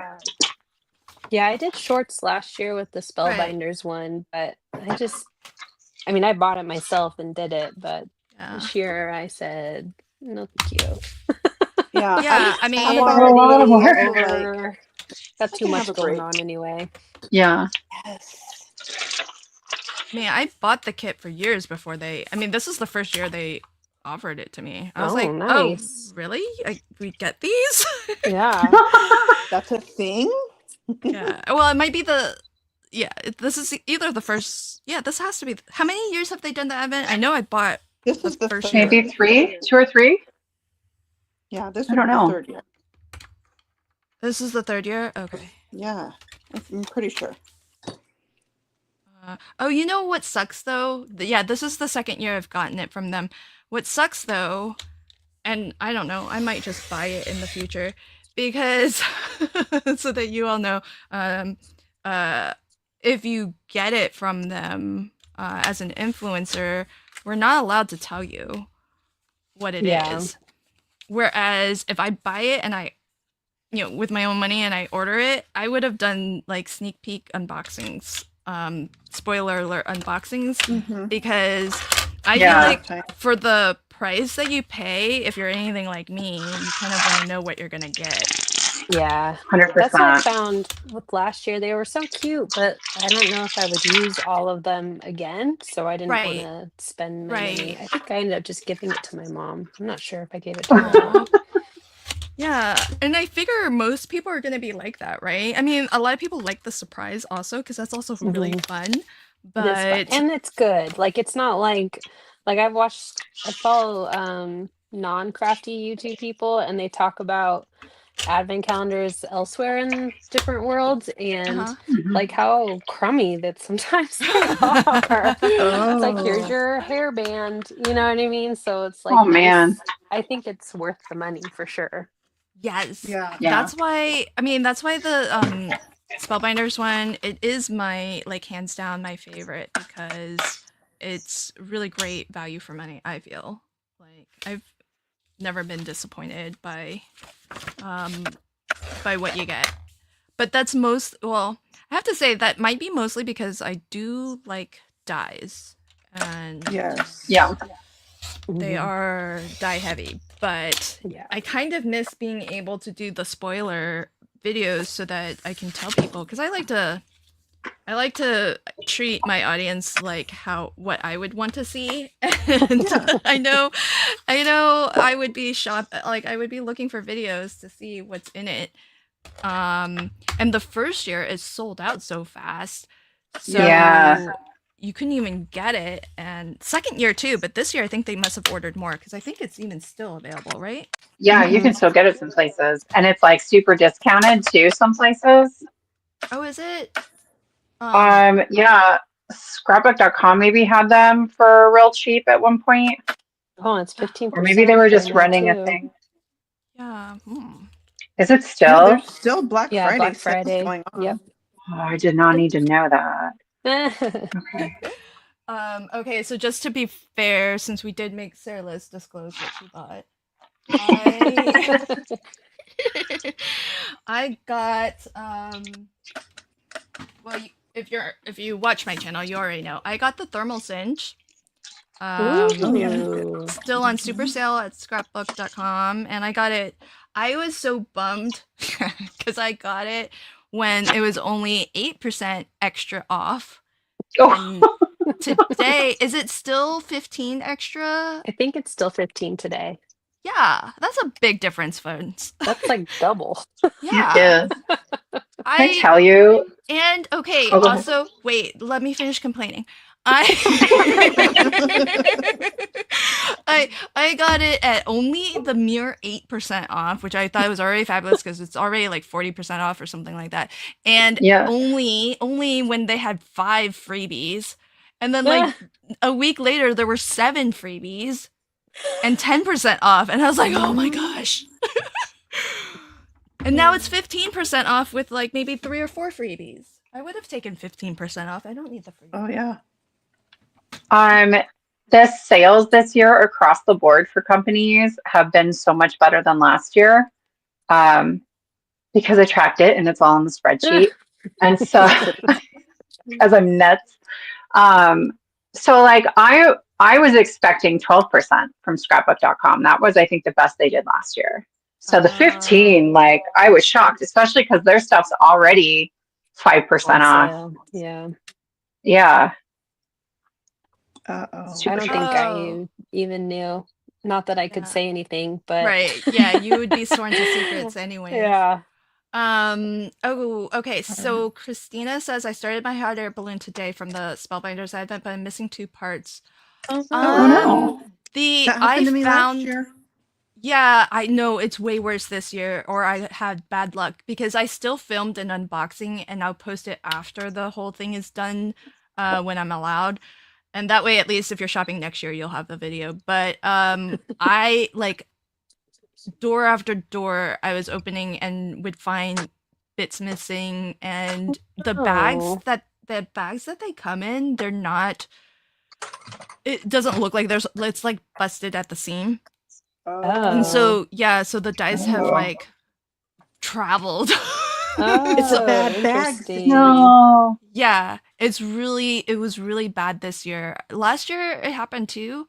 Yeah, I did shorts last year with the Spellbinders one, but I mean, I bought it myself and did it, but this year I said, no, thank you. Yeah, I mean, got too much going on anyway. Yeah. Yes. Man, I bought the kit for years before this is the first year they offered it to me. I was like, nice. oh, really? We get these? Yeah. That's a thing? Yeah. Well, it might be this is either the first, this has to be. How many years have they done the Advent? I know I bought This is the first year. Maybe 3, 2 or 3? Yeah, this I don't would be know. the 3rd year. This is the 3rd year? Okay. Yeah, I'm pretty sure. Oh, you know what sucks though? Yeah, this is the 2nd year I've gotten it from them. What sucks though, and I don't know, I might just buy it in the future because so that you all know, if you get it from them as an influencer, we're not allowed to tell you what it is. Whereas if I buy it and I, with my own money and I order it, I would have done like sneak peek unboxings. Spoiler alert unboxings, because I feel like for the price that you pay, if you're anything like me, you kind of want to know what you're gonna get. Yeah. That's what I 100%. found with last year. They were so cute, but I don't know if I would use all of them again. So I didn't want Right. to spend my money. Right. I think I ended up just giving it to my mom. I'm not sure if I gave it to my Aw. dad. Yeah, and I figure most people are gonna be like that, right? I mean, a lot of people like the surprise also because that's also really Mhm. fun. It is fun. But And it's good. Like it's not like I follow non-crafty YouTube people and they talk about advent calendars elsewhere in different worlds and uh-huh. like how crummy that sometimes they are. It's like here's Oh. your hairband, you know what I mean? So it's Oh, like man. nice. I think it's worth the money for sure. Yes. Yeah. Yeah. That's why that's why the Spellbinders one, it is my like hands down my favorite because it's really great value for money, I feel. Like I've never been disappointed um by what you get. But that's I have to say that might be mostly because I do like dyes and Yes. Yeah. they Mhm. are dye heavy, but Yeah. I kind of miss being able to do the spoiler videos so that I can tell people because I like to treat my audience like what I would want to see. And Yeah. I would be I would be looking for videos to see what's in it. And the first year is sold out so fast. So Yeah. you couldn't even get it. And second year too, but this year I think they must have ordered more because I think it's even still available, right? Yeah, you can Mhm. still get it some places. And it's like super discounted too, some places. Oh, is it? Yeah, scrapbook.com maybe had them for real cheap at one point. Oh, it's Or maybe 15% they off were right just now running a too. thing. Yeah. Is it Yeah, still? there's still Black Yeah, Friday Black sales Friday. going Yep. on. Oh, I did not need to know that. Okay. Okay, so just to be fair, since we did make Sarah Liz disclose what she bought, I I got well, if you watch my channel, you already know. I got the thermal cinch. Oh yeah. Ooh. Still on super sale at scrapbook.com, and I got it. I was so bummed because I got it when it was only 8% extra off. Oh, And today, is it still 15 extra? I think it's still 15 today. Yeah, that's a big difference, folks. That's like double. it Yeah. is. Can I I tell you? And okay, Oh, go ahead. also, wait, let me finish complaining. I I got it at only the mere 8% off, which I thought was already fabulous because it's already like 40% off or something like that. And Yeah. only when they had 5 freebies. And then like a week later there were 7 freebies and 10% off, and I was like, "Oh my gosh." And now it's 15% off with like maybe 3 or 4 freebies. I would have taken 15% off. I don't need the freebies. Oh yeah. The sales this year across the board for companies have been so much better than last year. Because I tracked it and it's all in the spreadsheet. And so as I'm nuts. So like I was expecting 12% from scrapbook.com. That was, I think, the best they did last year. So the 15, like I was shocked, especially because their stuff's already 5% On off. sale. Yeah. Yeah. Uh-oh. I don't think I Oh. even knew. Not that I could Yeah. say anything, but Right. Yeah, you would be sworn to secrets anyways. yeah. Oh, okay. So Christina says I started my hot air balloon today from the Spellbinders advent, but I'm missing 2 parts. Oh no. That I happened to me last found year. Yeah, I know it's way worse this year, or I had bad luck because I still filmed an unboxing and I'll post it after the whole thing is done, when I'm allowed. And that way, at least if you're shopping next year, you'll have the video. But I like door after door I was opening and would find bits missing, and the Oh. bags that they come in, they're not. It doesn't look like it's like busted at the seam. And Oh. so the dice have like traveled. It's a Oh, bad bag. interesting. No. Yeah, it was really bad this year. Last year it happened too,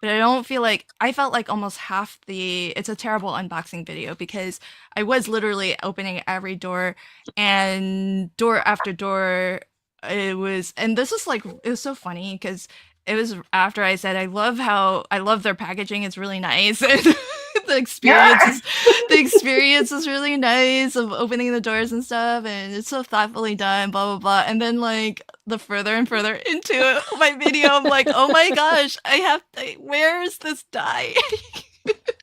but I felt like almost half it's a terrible unboxing video because I was literally opening every door and door after door. And this was like, it was so funny because it was after I said, I love their packaging. It's really nice. And the experience is really nice of opening the doors and stuff, and it's so thoughtfully done, blah blah blah. And then like the further and further into my video, I'm like, oh my gosh, where is this die?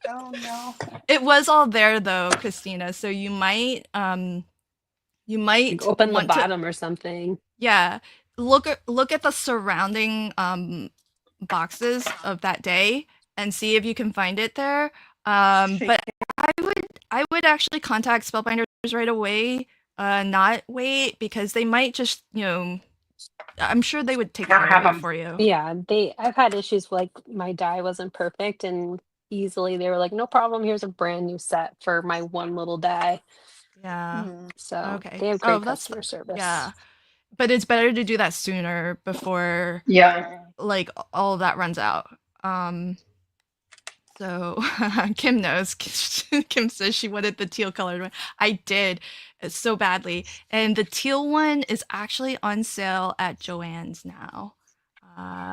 Oh no. It was all there though, Christina. So you might Like open the want to, bottom or something. yeah, look at the surrounding boxes of that day and see if you can find it there. But I would actually contact Spellbinders right away, not wait, because they might just, I'm sure they would take care of it for you. Yeah, I've had issues like my die wasn't perfect, and easily they were like, no problem, here's a brand new set for my one little die. Yeah. So Okay. they have great customer service. Yeah. But it's better to do that sooner before like all of that runs out. So Kim knows. Kim says she wanted the teal colored one. I did so badly. And the teal one is actually on sale at Joann's now.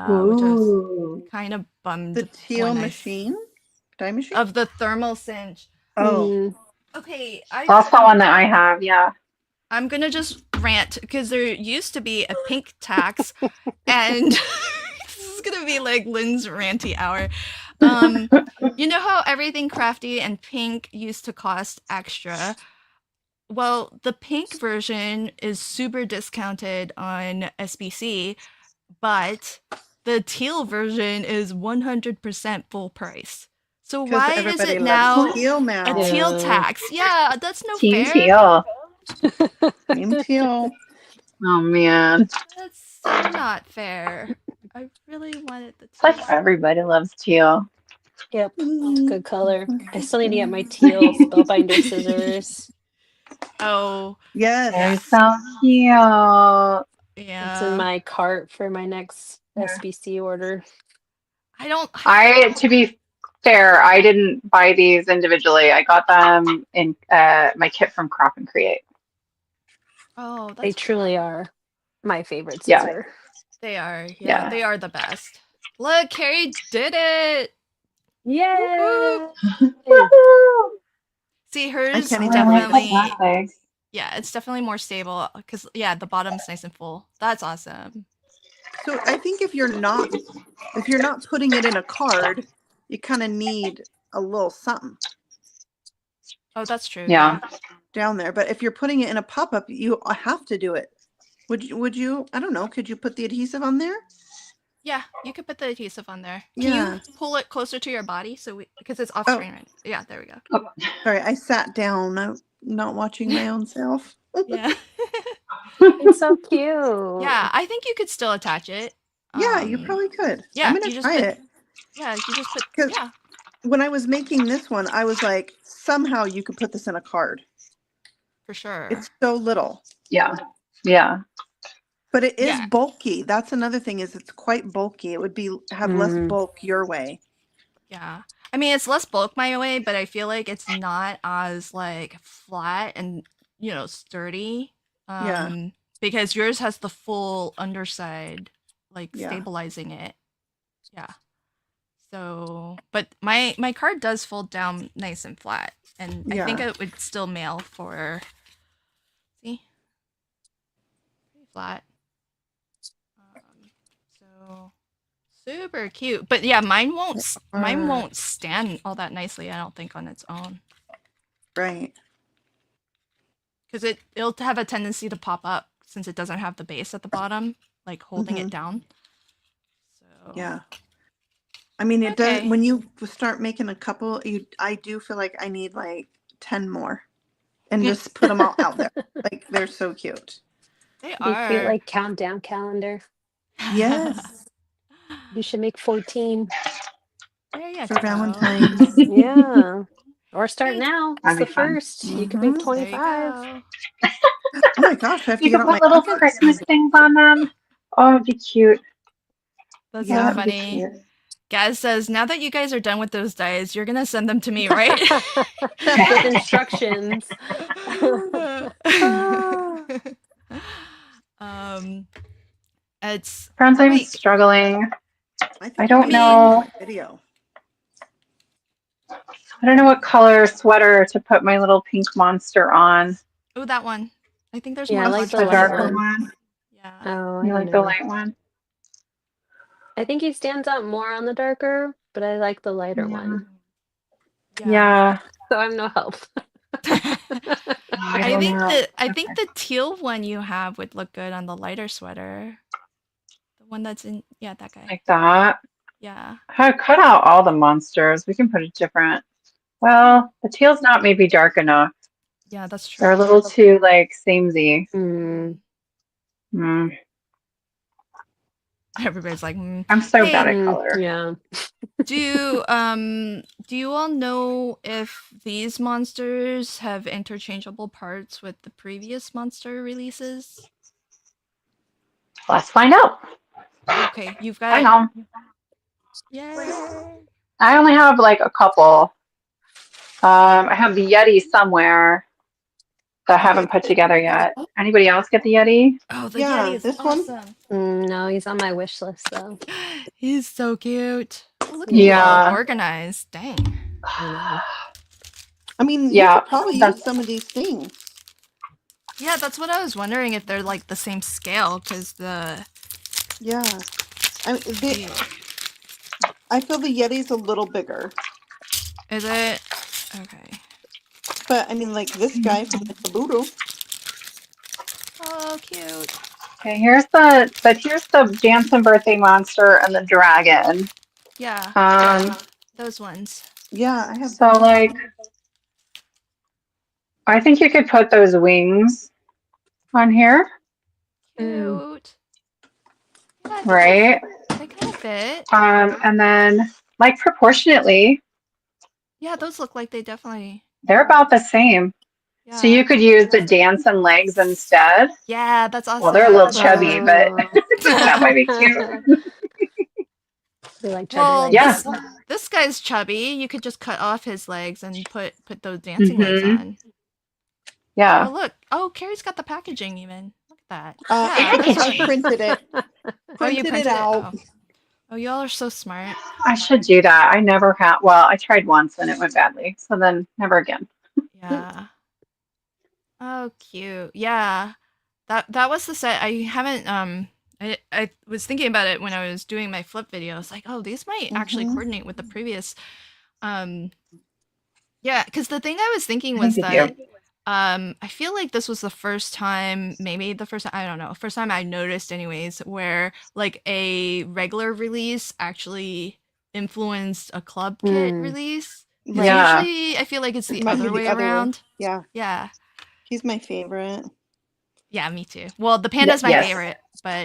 Which I was kind of bummed. The teal machine? Die machine? Of the thermal cinch. Oh. Okay. That's the one that I have, yeah. I'm gonna just rant because there used to be a pink tax, and this is gonna be like Lynn's ranty hour. You know how everything crafty and pink used to cost extra? Well, the pink version is super discounted on SBC, but the teal version is 100% full price. So why is it now a teal tax? Yeah, that's no Team fair. Teal. Team Teal. Oh man. That's so not fair. I really wanted the teal. It's like everybody loves teal. Yep, it's a good color. I still need to get my teal Spellbinder scissors. Oh. Yes. They're so cute. Yeah. It's in my cart for my next SBC order. To be fair, I didn't buy these individually. I got them in my kit from Crop and Create. Oh, that's they truly are my favorite scissor. They are. Yeah, they are the best. Look, Carrie did it. Yeah. See, hers definitely. Yeah, it's definitely more stable because the bottom's nice and full. That's awesome. So I think if you're not putting it in a card, you kind of need a little something. Oh, that's true. Yeah. Down there, but if you're putting it in a pop-up, you have to do it. Would you? I don't know. Could you put the adhesive on there? Yeah, you could put the adhesive on there. Can you pull it closer to your body because it's off screen, right? Yeah, there we go. Oh, sorry, I sat down. I'm not watching my own self. Yeah. It's so cute. Yeah, I think you could still attach it. Yeah, you probably could. Yeah, I'm gonna try it. Yeah, you just put. Yeah. When I was making this one, I was like, somehow you could put this in a card. For sure. It's so little. Yeah. Yeah. But it is bulky. That's another thing, is it's quite bulky. It would have less bulk your way. Yeah. I mean, it's less bulk my way, but I feel like it's not as like flat and, sturdy. Because yours has the full underside, like stabilizing it. Yeah. So, but my card does fold down nice and flat, and I think it would still mail for. See, pretty flat. So super cute, but yeah, mine won't stand all that nicely. I don't think on its own. Right. Because it'll have a tendency to pop up since it doesn't have the base at the bottom, like holding it down. So yeah. I mean, it does. When you start making a couple, I do feel like I need like 10 more, and just put them all out there. Like, they're so cute. They are cute, like countdown calendar. Yes. You should make 14. For Valentine's. Yeah. Or start now. It's the first. You can make 25. Oh my gosh! I have to get out my little Christmas things on them. Oh, it'd be cute. That's so funny. Gaz says, now that you guys are done with those dies, you're gonna send them to me, right? With instructions. It's Friends, I'm wait, struggling. think I don't you know. should video. I don't know what color sweater to put my little pink monster on. oh, that one. I think there's Yeah, more I like The the light darker one. one. Yeah. Oh, I You don't like the know. light one? I think he stands out more on the darker, but I like the lighter one. Yeah. So I'm no help. I don't know. I think the teal one you have would look good on the lighter sweater. The one that's in that guy. Like that. Yeah. I cut out all the monsters. We can put a different. Well, the teal's not maybe dark enough. Yeah, that's true. They're a little too like samey. Mm. Everybody's like, I'm so hey, bad at color. Yeah. do you all know if these monsters have interchangeable parts with the previous monster releases? Let's find out. Okay, you've got Hang on. Yay. I only have like a couple. I have the Yeti somewhere that I haven't put together yet. Anybody else get the Yeti? Oh, the Yeah, Yeti is this one? awesome. No, he's on my wish list though. He's so cute. Oh, look at you all organized. Dang. I mean, you could probably use some of these things. Yeah, that's what I was wondering, if they're like the same scale, because Yeah. I feel the Yeti's a little bigger. Is it? Okay. But I mean, like this guy from the Kabuto. Oh, cute. Okay, here's the dancing birthday monster and the dragon. Yeah. Those ones. Yeah, I have. So like, I think you could put those wings on here. Cute. Yeah, right? They kind of fit. And then like proportionately. Yeah, those look like they definitely. They're about the same. Yeah. So you could use the dancing legs instead. Yeah, that's awesome. Well, they're a little chubby, but that might be cute. They like chubby legs. Yeah. This guy's chubby. You could just cut off his legs and put those dancing legs on. Yeah. Oh, look. Oh, Carrie's got the packaging even. Look at that. I printed it. Printed it out. Oh, y'all are so smart. I should do that. I never have. Well, I tried once and it went badly. So then never again. Yeah. Oh, cute. Yeah. That was the set. I haven't I was thinking about it when I was doing my flip video. It's like, oh, these might actually coordinate with the previous. Yeah, because the thing I was thinking was that I feel like this was the first time, maybe the first time, I don't know, first time I noticed anyways, where like a regular release actually influenced a club kit release. Yeah. Usually I feel like it's the other way around. Yeah. Yeah. He's my favorite. Yeah, me too. Well, the panda's my favorite, but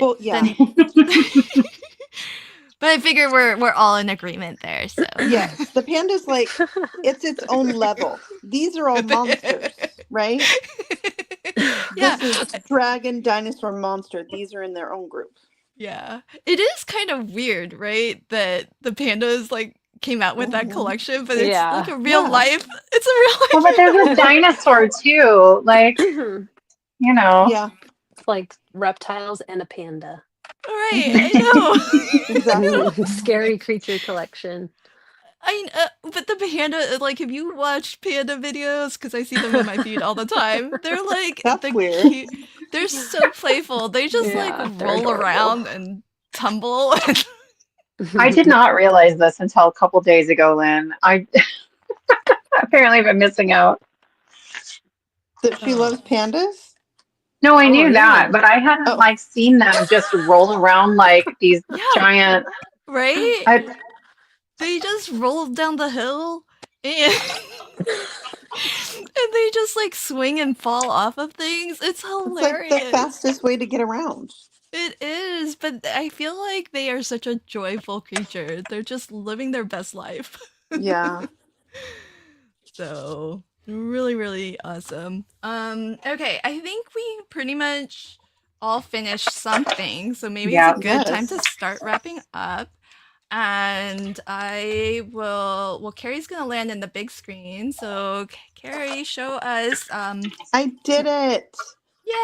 but I figure we're all in agreement there. So yes, the panda's like it's its own level. These are all monsters, right? Yeah. This is dragon, dinosaur, monster. These are in their own group. Yeah, it is kind of weird, right? That the pandas like came out with that collection, but it's like a real life. It's a real life. Well, but there's a dinosaur too, like you know. Yeah, like reptiles and a panda. Right, I know. Exactly. Scary creature collection. But the panda, like, have you watched panda videos? Because I see them in my feed all the time. They're like, weird. They're so playful. They just like roll around and tumble. I did not realize this until a couple days ago, Lynn. I apparently have been missing out. That she loves pandas? No, I knew that, but I hadn't like seen them just roll around like these giant. Right? They just roll down the hill and and they just like swing and fall off of things. It's hilarious. It's like the fastest way to get around. It is, but I feel like they are such a joyful creature. They're just living their best life. Yeah. So really, really awesome. Okay, I think we pretty much all finished something, so maybe it's a good time to start wrapping up. and well, Carrie's gonna land in the big screen. So Carrie, show us. I did it. Yay!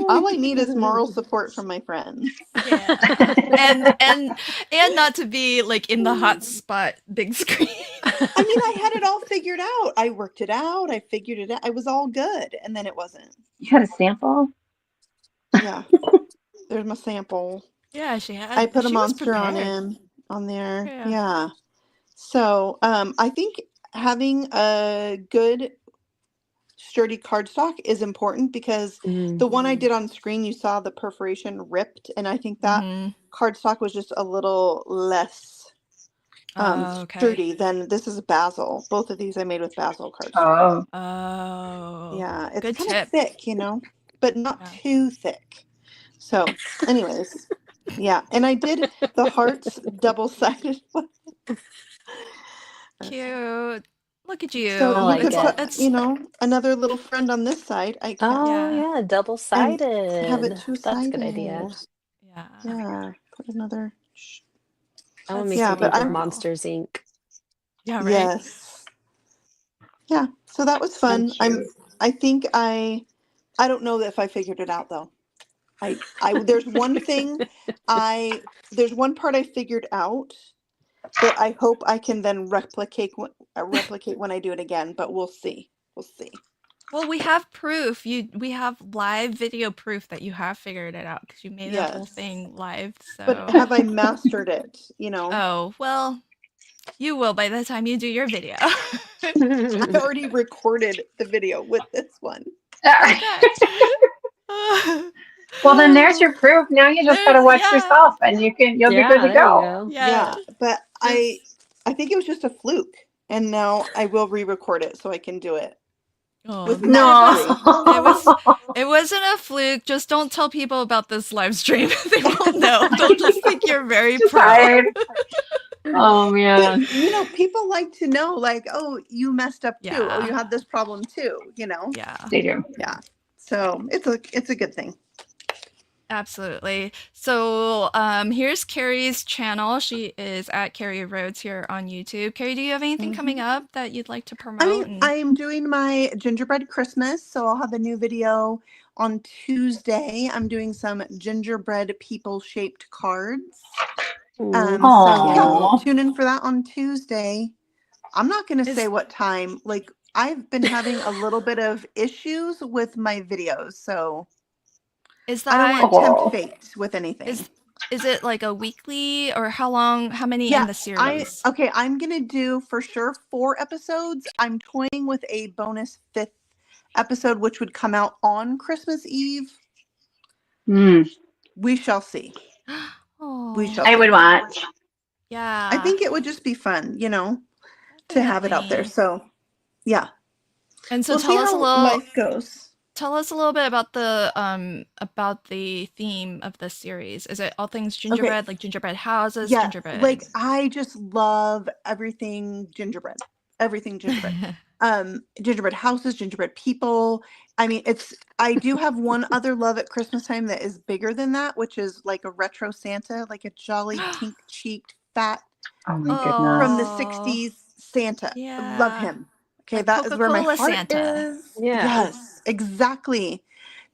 All I need is moral support from my friends. Yeah. and not to be like in the hot spot big screen. I mean, I had it all figured out. I worked it out. I figured it out. I was all good, and then it wasn't. You had a sample? Yeah. There's my sample. Yeah, she had. I put a she was monster on prepared. there. Yeah. Yeah. So, I think having a good sturdy cardstock is important because the one I did on screen, you saw the perforation ripped, and I think that cardstock was just a little less sturdy than this is basil. Both of these I made with basil cardstock. Oh. Yeah, it's Good kind tip. of thick, but not too thick. So, anyways, yeah, and I did the hearts double-sided. Cute. Look at you. So I you like could it. put, another little friend on this side. I can Yeah, double-sided. have it two-sided. That's a good idea. Yeah. Yeah, put another. I want to make Yeah, something but with I'm- Monsters Inc. Yeah, right. Yes. Yeah, so that was fun. I think I don't know if I figured it out though. There's one thing there's one part I figured out that I hope I can then replicate when I do it again, but we'll see. We'll see. Well, we have proof. We have live video proof that you have figured it out because you made the whole Yes. thing live. So. But have I mastered it? Oh well, you will by the time you do your video. I already recorded the video with this one. Well, then there's your proof. Now you just gotta watch yourself, and you'll be good to there go. you go. Yeah, but I think it was just a fluke, and now I will re-record it so I can do it. Oh, With No. It wasn't a fluke. Just don't tell people about this live stream. They won't know. They'll just think you're very pro. Right. Oh man. But, people like to know, like, oh, you messed up too. Yeah. Oh, you had this problem too. Yeah. They do. Yeah. So it's a good thing. Absolutely. So here's Carrie's channel. She is at Carrie Rhodes here on YouTube. Carrie, do you have anything coming up that you'd like to promote? I mean, I'm doing my gingerbread Christmas, so I'll have a new video on Tuesday. I'm doing some gingerbread people-shaped cards. So yeah, tune in for that on Tuesday. I'm not going to say what time. Like, I've been having a little bit of issues with my videos, so is that I don't want to tempt fate with anything. Is it like a weekly or how many in the series? I'm going to do for sure 4 episodes. I'm toying with a bonus 5th episode, which would come out on Christmas Eve. We shall see. We shall see. I would watch. Yeah. I think it would just be fun, to have it out there. So, yeah. And so we'll see how life goes. Tell us a little bit about the theme of this series. Is it all things gingerbread, like gingerbread houses, gingerbread? Like I just love everything gingerbread. Everything gingerbread. Gingerbread houses, gingerbread people. I mean, I do have one other love at Christmas time that is bigger than that, which is like a retro Santa, like a jolly pink-cheeked, fat Oh my goodness. from the 60s Santa. Yeah. Love him. Okay, Like that is where my Coca-Cola heart Santa. is. Yeah. Yes, exactly.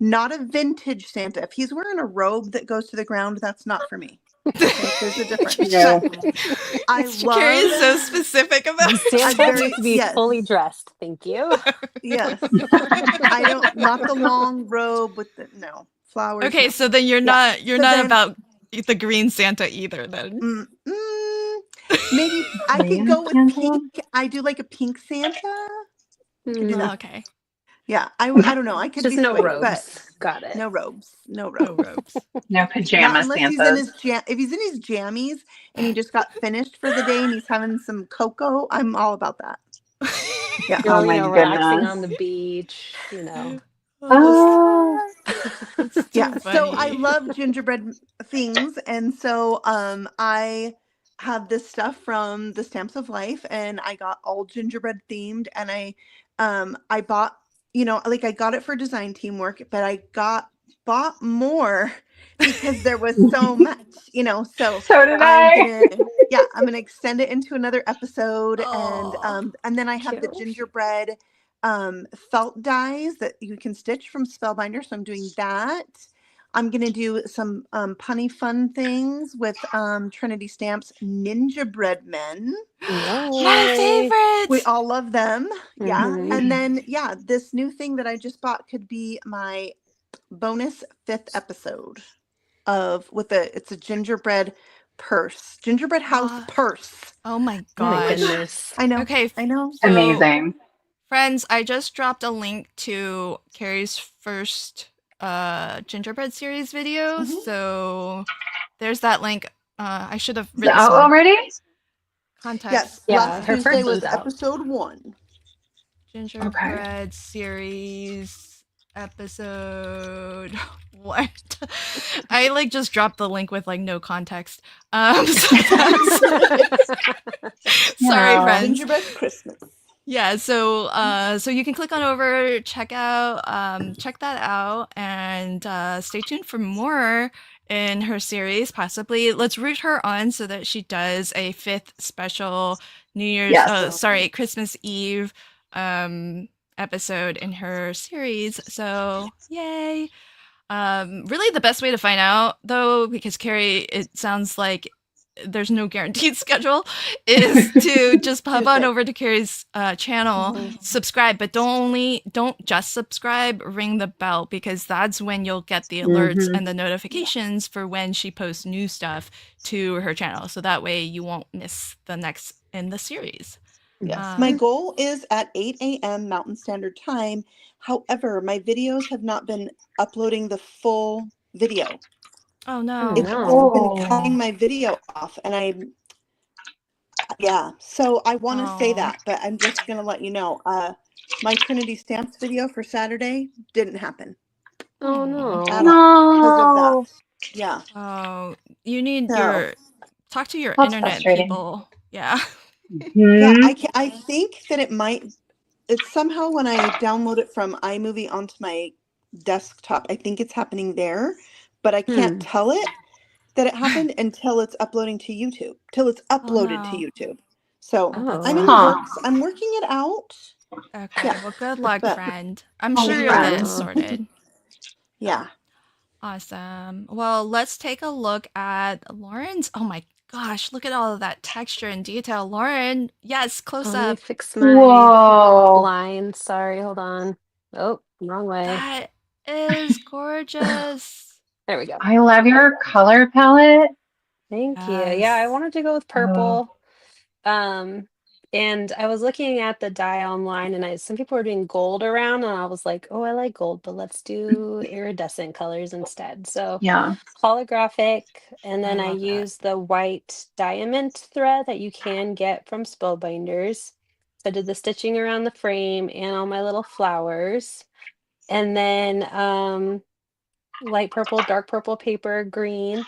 Not a vintage Santa. If he's wearing a robe that goes to the ground, that's not for me. Okay, there's a difference. No. I love. Carrie is so specific about it. Santa needs to be fully dressed. Thank you. Yes. I don't. Not the long robe with the flowers. Okay, no. so then you're not So not then- about the green Santa either then. Maybe I could go with Santa? pink. I do like a pink Santa. Do that. Okay. Yeah, I don't know. I could Just be no swayed, robes. but Got it. no robes. No No robes. robes. No Not pajama unless he's in Santas. his if he's in his jammies and he just got finished for the day and he's having some cocoa, I'm all about that. Yeah. Go, Oh my relaxing goodness. on the beach, Oh. Yeah. So I funny. love gingerbread things, and so I have this stuff from the Stamps of Life, and I got all gingerbread themed, and I bought, like I got it for design teamwork, but I got bought more because there was so much, you know. So So did I. I'm gonna extend it into another episode, Oh, and then I have the Cute. gingerbread felt dies that you can stitch from Spellbinder. So I'm doing that. I'm gonna do some punny fun things with Trinity Stamps Ninja Bread Men. my Yay. We favorite. all love them. Yeah. Mhm. And then this new thing that I just bought could be my bonus 5th episode it's a gingerbread purse. Gingerbread house purse. Oh my Oh my gosh. goodness. I know. Okay, I know. so Amazing. friends, I just dropped a link to Carrie's first gingerbread series video. Mhm. So there's that link. I should have Is it written out some already? context. Yes. Yeah, Last her Tuesday first was one's out. episode 1. Gingerbread series episode. What? I like just dropped the link with like no context. So sorry, Wow. friends. Gingerbread Christmas. Yeah, so you can click on over, check that out, and stay tuned for more in her series. Possibly, let's root her on so that she does a 5th special Yes. Christmas Eve episode in her series. So yay! Really, the best way to find out though, because Carrie, it sounds like there's no guaranteed schedule, is to just hop on over to Carrie's channel, subscribe, but don't just subscribe, ring the bell, because that's when you'll get the alerts and the notifications for when she posts new stuff to her channel. So that way you won't miss the next in the series. Yes. My goal is at 8 a.m. Mountain Standard Time. However, my videos have not been uploading the full video. Oh no. It's been cutting my video off, and so I want to say that, but I'm just going to let you know, my Trinity Stamps video for Saturday didn't happen. Oh no. At all because of that. Yeah. Oh, you need talk to your That's internet frustrating. people. Yeah. Yeah, I think that it's somehow when I download it from iMovie onto my desktop, I think it's happening there, but I can't tell it that it happened until it's uploading to YouTube, till it's uploaded to YouTube. So I'm in the works. I'm working it out. Okay, well, good luck, friend. I'm Oh, sure you'll get it sorted. Yeah. Awesome. Well, let's take a look at Lauren's. Oh my gosh, look at all of that texture and detail. Lauren, yes, close Let me up. fix my line. Sorry, hold on. Oh, wrong way. That is gorgeous. There we go. I love your color palette. Thank you. Yeah, I wanted to go with purple. And I was looking at the dye online, and some people were doing gold around, and I was like, oh, I like gold, but let's do iridescent colors instead. So holographic, and then I used the white diamond thread that you can get from Spellbinders. So I did the stitching around the frame and all my little flowers. And then light purple, dark purple paper, green.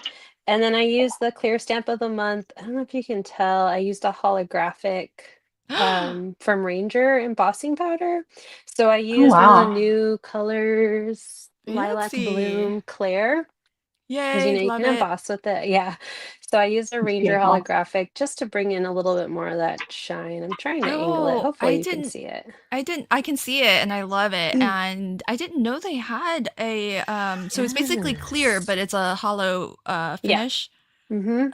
And then I used the clear stamp of the month. I don't know if you can tell. I used a holographic from Ranger embossing powder. So I used one of the new colors, Lilac Bloom Claire. Because Yay, you can emboss with it. Yeah. So I used a Ranger holographic just to bring in a little bit more of that shine. I'm trying to angle it. Hopefully you can see it. I can see it, and I love it. And I didn't know they had a so it's basically clear, but it's a hollow finish. Yeah.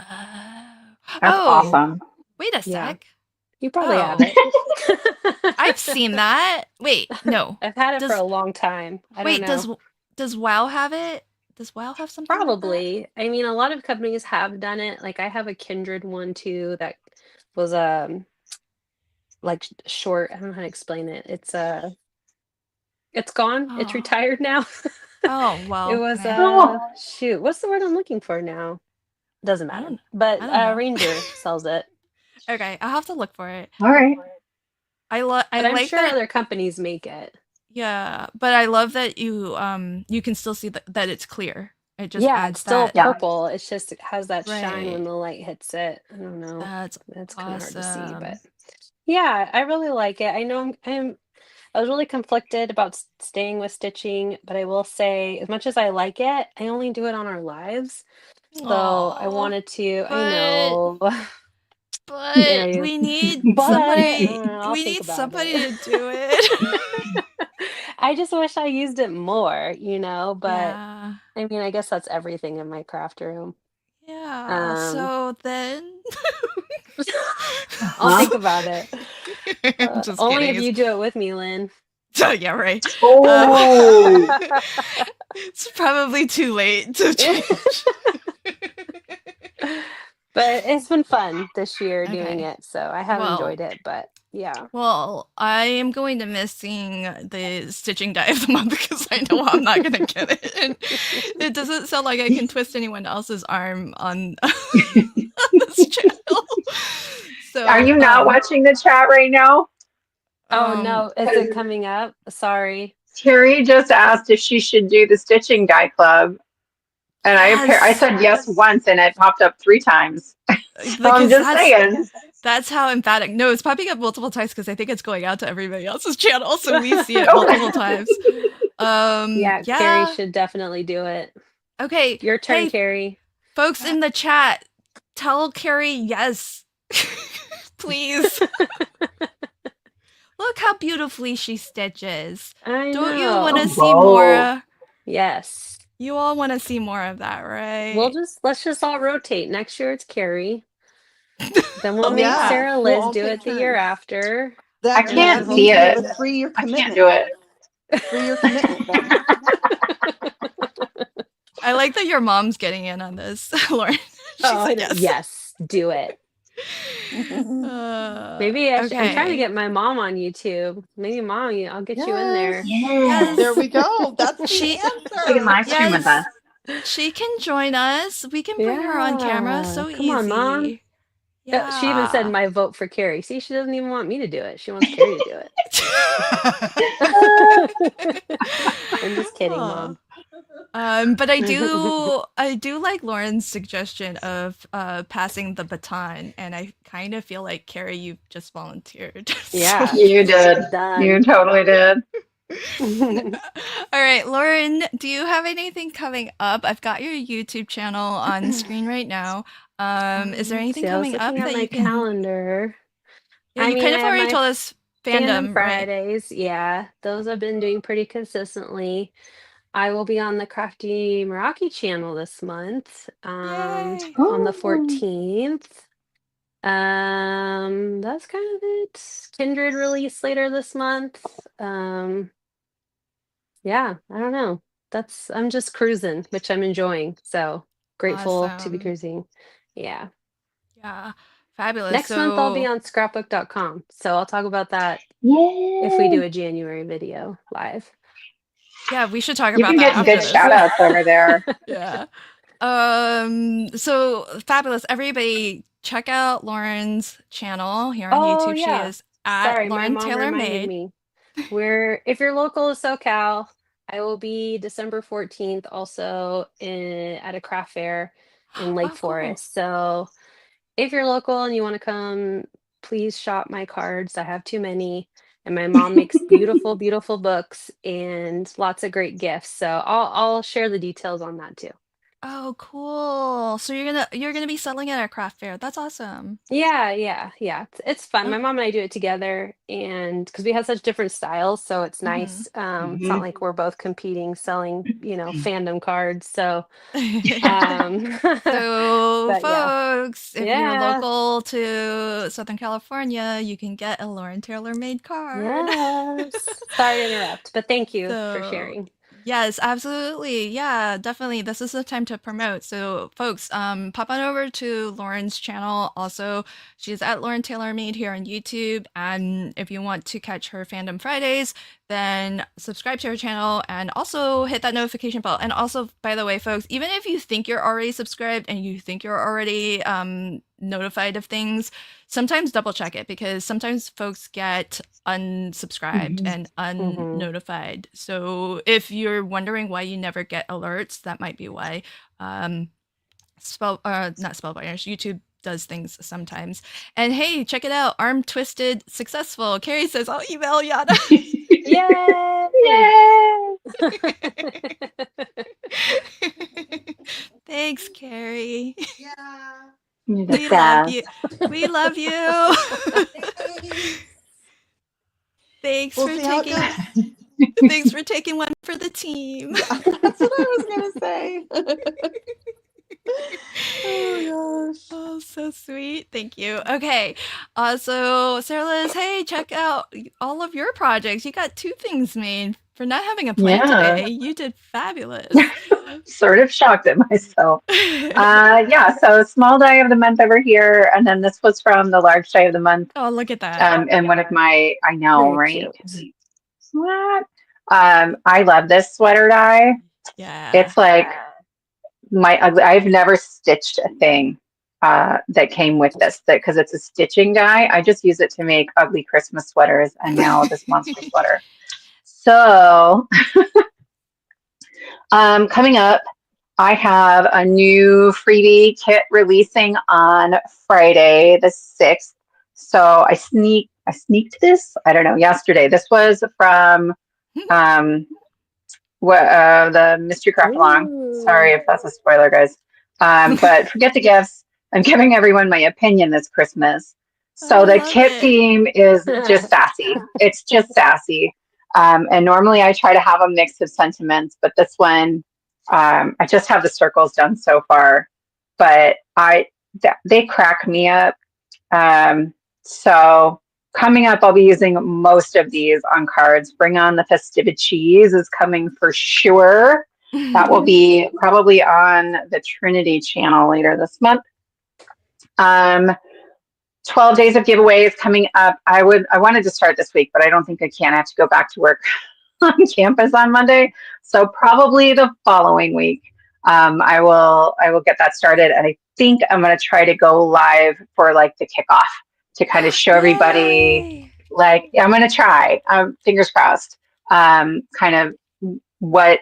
That's awesome. Wait a sec. You probably have it. I've seen that. Wait, no. I've had it for a long time. I don't know. Does WoW have it? Does WoW have something? Probably. Like that? I mean, a lot of companies have done it. Like I have a Kindred one too that was like short. I don't know how to explain it. It's gone. It's retired now. Oh well. It was shoot. What's the word I'm looking for now? Doesn't matter. But Ranger sells it. Okay, I'll have to look for it. All right. I'm like sure that other companies make it. Yeah, but I love that you can still see that it's clear. It just adds it's still that. purple. It's just it has that shine when the light hits it. I don't know. That's kind of hard to see, but yeah, I really like it. I know I'm I was really conflicted about staying with stitching, but I will say, as much as I like it, I only do it on our lives. So I Aw, wanted to, I but know, but I, we need but somebody. I'll We think need about somebody it. to do it. I just wish I used it more, but Yeah. I mean, I guess that's everything in my craft room. Yeah. Um, So then, I'll Uh-huh. think about it. just Only kidding. if you do it with me, Lynn. Yeah, right. Oh, It's probably too late to change. But it's been fun this year doing Okay. it, so I have Well, enjoyed it, but yeah. well, I am going to missing the stitching die of the month because I know I'm not gonna get it. And it doesn't sound like I can twist anyone else's arm on, on this channel. are So, you not watching the chat right now? Oh um, no, is it coming up? Sorry. Terry just asked if she should do the stitching die club, and I yes, said yes once, and it popped up 3 times. So I'm because just saying. that's how emphatic. No, it's popping up multiple times because I think it's going out to everybody else's channel, so we see it multiple times. Yeah, Carrie Yeah. should definitely do it. Okay. Your turn, Hey, Carrie. folks in the chat, tell Carrie yes. Please. Look how beautifully she stitches. I Don't you want to know. see Whoa. more? Yes. You all want to see more of that, right? Let's just all rotate. Next year it's Carrie. Then we'll make Yeah, Sarah we'll Liz all do take it the year turns. after. I That And then can't that means see we have it. a 3-year I can't commitment. do it. 3-year commitment then. I like that your mom's getting in on this, Lauren. She Oh, said yes. yes, do it. Maybe I'm trying to Okay. get my mom on YouTube. Maybe mom, I'll get you in there. Yes. There we go. That's the She She can answer. live stream with us. She can join us. We can bring her on camera. Yeah. So Come on, Mom. easy. She even said Yeah. my vote for Carrie. See, she doesn't even want me to do it. She wants Carrie to do it. I'm just kidding, Mom. But I do like Lauren's suggestion of passing the baton, and I kind of feel like Carrie, you just volunteered. Yeah. You did. Done. You totally did. All right, Lauren, do you have anything coming up? I've got your YouTube channel on screen right now. Is there anything See, I was coming up looking at that my you can? calendar. Yeah, I you mean, kind I of have already my told us Fandom fandom, right? Fridays. Yeah, those I've been doing pretty consistently. I will be on the Crafty Meraki channel this month, Yay! on the Ooh. 14th. That's kind of it. Kindred release later this month. Yeah, I don't know. I'm just cruising, which I'm enjoying. So grateful to be Awesome. cruising. Yeah. Yeah, fabulous. Next month I'll be So on scrapbook.com. So I'll talk about that if we do a January video live. yeah, we should talk You've about been that getting after good this. shout outs over there. Yeah. So fabulous. Everybody check out Lauren's channel here on Oh YouTube. She yeah. is at Sorry, my Lauren mom Taylor reminded Made. me. If you're local to SoCal, I will be December 14th also at a craft fair in Lake Oh, cool. Forest. So if you're local and you want to come, please shop my cards. I have too many. And my mom makes beautiful, beautiful books and lots of great gifts. So I'll share the details on that too. Oh, cool. So you're gonna be selling it at a craft fair. That's awesome. Yeah. It's fun. My Okay. mom and I do it together, and because we have such different styles, so it's Mhm. nice. It's not like we're both competing selling, fandom cards. So, So, but yeah, folks, if you're yeah, local to Southern California, you can get a Lauren Taylor Made card. yes. Sorry to interrupt, but thank you for So, sharing. yes, absolutely. Yeah, definitely. This is the time to promote. So, folks, pop on over to Lauren's channel. Also, she's at Lauren Taylor Made here on YouTube. And if you want to catch her Fandom Fridays, then subscribe to her channel and also hit that notification bell. And also, by the way, folks, even if you think you're already subscribed and you think you're already notified of things, sometimes double check it because sometimes folks get unsubscribed and unnotified. So if you're wondering why you never get alerts, that might be why. Not Spellbinders, YouTube does things sometimes. And hey, check it out. Arm twisted successful. Carrie says, I'll email Yana. Yay! Yay! Thanks, Carrie. Yeah. You're the We love best. you. We love you. Thanks We'll for see how it taking goes. thanks for taking one for the team. Yeah, that's what I was gonna say. Oh gosh. Oh, so sweet. Thank you. Okay. So Sarah Liz, hey, check out all of your projects. You got 2 things made. For not having a plan Yeah. today, you did fabulous. Sort of shocked at myself. Yeah, so small die of the month over here, and then this was from the large die of the month. Oh, look at that. And one of my, I know, Very right? cute. What? I love this sweater die. Yeah. It's like I've never stitched a thing that came with this because it's a stitching die. I just use it to make ugly Christmas sweaters and now this monster sweater. So coming up, I have a new freebie kit releasing on Friday the 6th. So I sneaked this, I don't know, yesterday. This was from the Mystery Craft Along. Sorry if that's a spoiler, guys. But forget the gifts. I'm giving everyone my opinion this Christmas. So the kit theme is just sassy. It's just sassy. And normally I try to have a mix of sentiments, but this one, I just have the circles done so far. But they crack me up. So coming up, I'll be using most of these on cards. Bring on the Festivities is coming for sure. That will be probably on the Trinity channel later this month. 12 days of giveaways coming up. I wanted to start this week, but I don't think I can. I have to go back to work on campus on Monday. So probably the following week, I will get that started. And I think I'm going to try to go live for like the kickoff to kind of show everybody, like, I'm going to try, fingers crossed, kind of what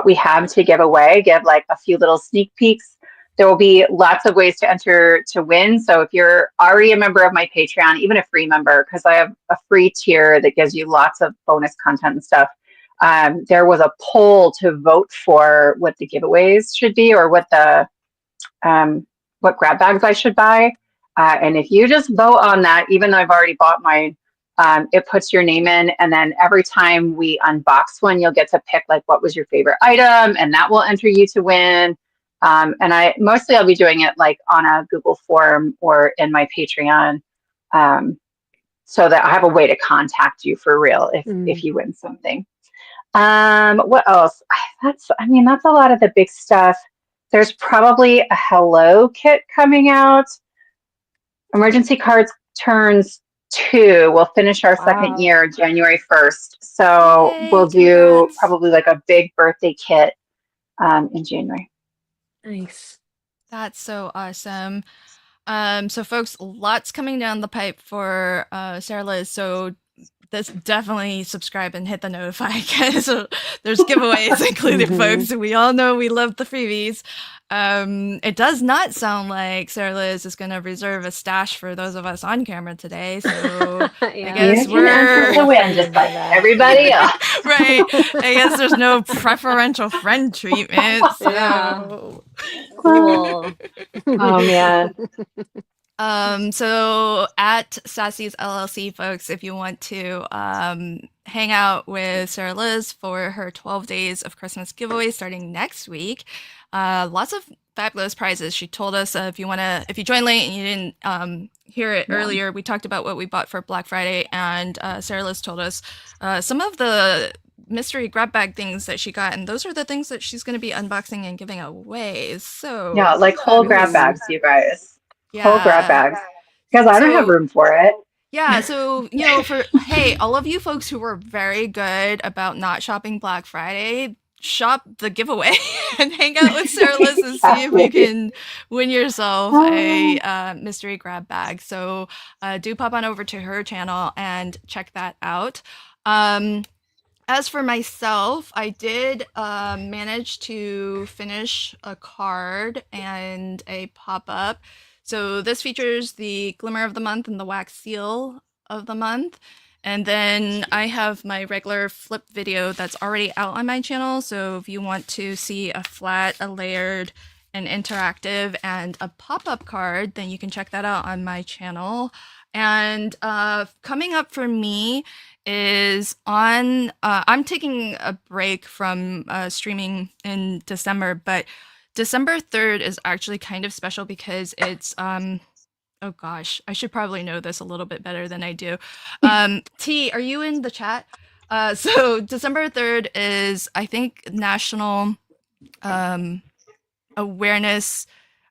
we have to give away, give like a few little sneak peeks. There will be lots of ways to enter to win. So if you're already a member of my Patreon, even a free member, because I have a free tier that gives you lots of bonus content and stuff. There was a poll to vote for what the giveaways should be or what the what grab bags I should buy. And if you just vote on that, even though I've already bought mine, it puts your name in. And then every time we unbox one, you'll get to pick like what was your favorite item, and that will enter you to win. And I'll be doing it like on a Google form or in my Patreon, so that I have a way to contact you for real if you win something. What else? That's a lot of the big stuff. There's probably a Hello kit coming out. Emergency Cards turns 2. We'll finish our second year January 1st. So we'll do probably like a big birthday kit in January. Nice. That's so awesome. So folks, lots coming down the pipe for Sarah Liz. So this definitely subscribe and hit the notify because there's giveaways included, folks. We all know we love the freebies. It does not sound like Sarah Liz is going to reserve a stash for those of us on camera today. So I guess we're the win, just like everybody else. Right. I guess there's no preferential friend treatment. So. Yeah. Cool. Oh man. So at Sassy's LLC, folks, if you want to hang out with Sarah Liz for her 12 days of Christmas giveaway starting next week, lots of fabulous prizes. She told us if you joined late and you didn't hear it earlier, we talked about what we bought for Black Friday, and Sarah Liz told us some of the mystery grab bag things that she got, and those are the things that she's going to be unboxing and giving away. So yeah, like whole grab bags, you guys. Whole grab bags, because I don't have room for it. Yeah, so hey, all of you folks who were very good about not shopping Black Friday, shop the giveaway and hang out with Sarah Liz and see if you can win yourself a mystery grab bag. So do pop on over to her channel and check that out. As for myself, I did manage to finish a card and a pop-up. So this features the Glimmer of the Month and the Wax Seal of the Month. And then I have my regular flip video that's already out on my channel. So if you want to see a flat, a layered, an interactive, and a pop-up card, then you can check that out on my channel. And coming up for me is on, I'm taking a break from streaming in December, but December 3rd is actually kind of special because it's, oh gosh, I should probably know this a little bit better than I do. T, are you in the chat? So December 3rd is, I think, National Awareness.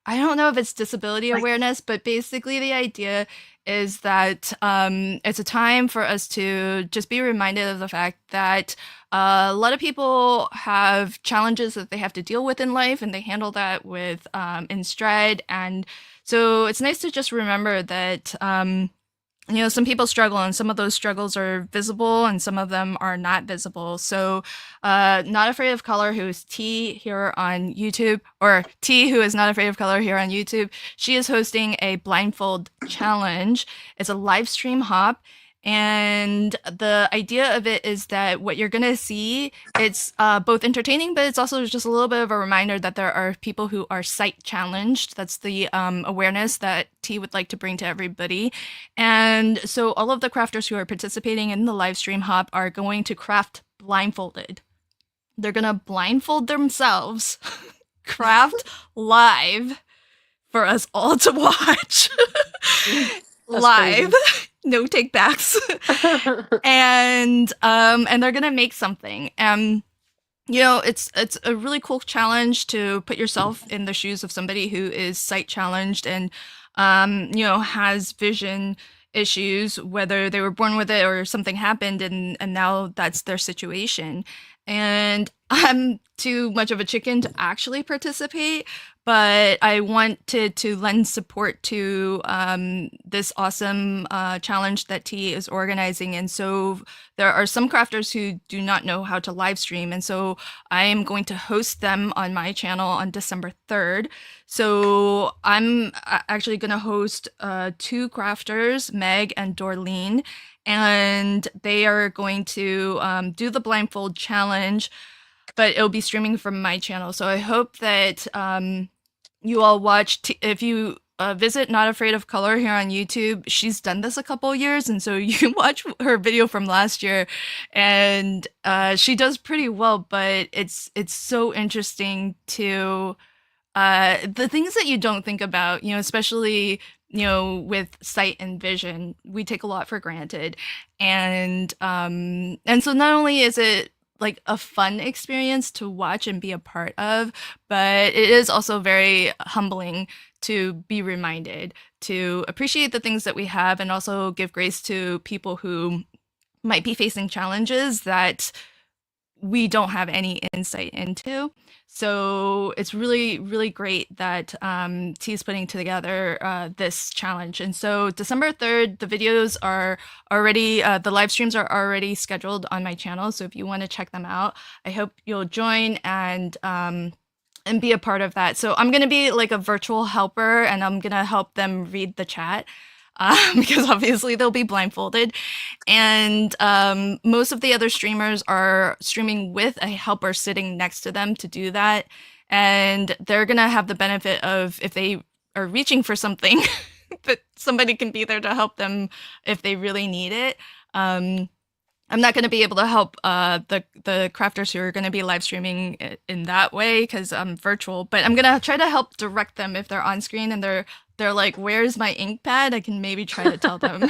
I don't know if it's disability awareness, but basically the idea is that it's a time for us to just be reminded of the fact that a lot of people have challenges that they have to deal with in life, and they handle that with in stride. And so it's nice to just remember that some people struggle, and some of those struggles are visible and some of them are not visible. So Not Afraid of Color, who is T here on YouTube, or T, who is Not Afraid of Color here on YouTube, she is hosting a blindfold challenge. It's a live stream hop. And the idea of it is that what you're going to see, it's both entertaining, but it's also just a little bit of a reminder that there are people who are sight challenged. That's the awareness that T would like to bring to everybody. And so all of the crafters who are participating in the live stream hop are going to craft blindfolded. They're going to blindfold themselves, craft live for us all to watch. Live. Crazy. No take backs. And they're gonna make something. It's a really cool challenge to put yourself in the shoes of somebody who is sight challenged and has vision issues, whether they were born with it or something happened and now that's their situation. And I'm too much of a chicken to actually participate, but I wanted to lend support to this awesome challenge that T is organizing. And so there are some crafters who do not know how to live stream. And so I am going to host them on my channel on December 3rd. So I'm actually going to host 2 crafters, Meg and Dorleen, and they are going to do the blindfold challenge, but it'll be streaming from my channel. So I hope that you all watch. If you visit Not Afraid of Color here on YouTube, she's done this a couple years, and so you can watch her video from last year, and she does pretty well. But it's so interesting to the things that you don't think about, especially with sight and vision, we take a lot for granted, and so not only is it like a fun experience to watch and be a part of, but it is also very humbling to be reminded to appreciate the things that we have and also give grace to people who might be facing challenges that we don't have any insight into. So it's really, really great that T is putting together this challenge. And so December 3rd, the videos are already, the live streams are already scheduled on my channel. So if you want to check them out, I hope you'll join and be a part of that. So I'm going to be like a virtual helper, and I'm going to help them read the chat. Because obviously they'll be blindfolded, and most of the other streamers are streaming with a helper sitting next to them to do that, and they're gonna have the benefit of, if they are reaching for something, that somebody can be there to help them if they really need it. I'm not going to be able to help the crafters who are going to be live streaming in that way because I'm virtual, but I'm going to try to help direct them if they're on screen and they're like, where's my ink pad? I can maybe try to tell them.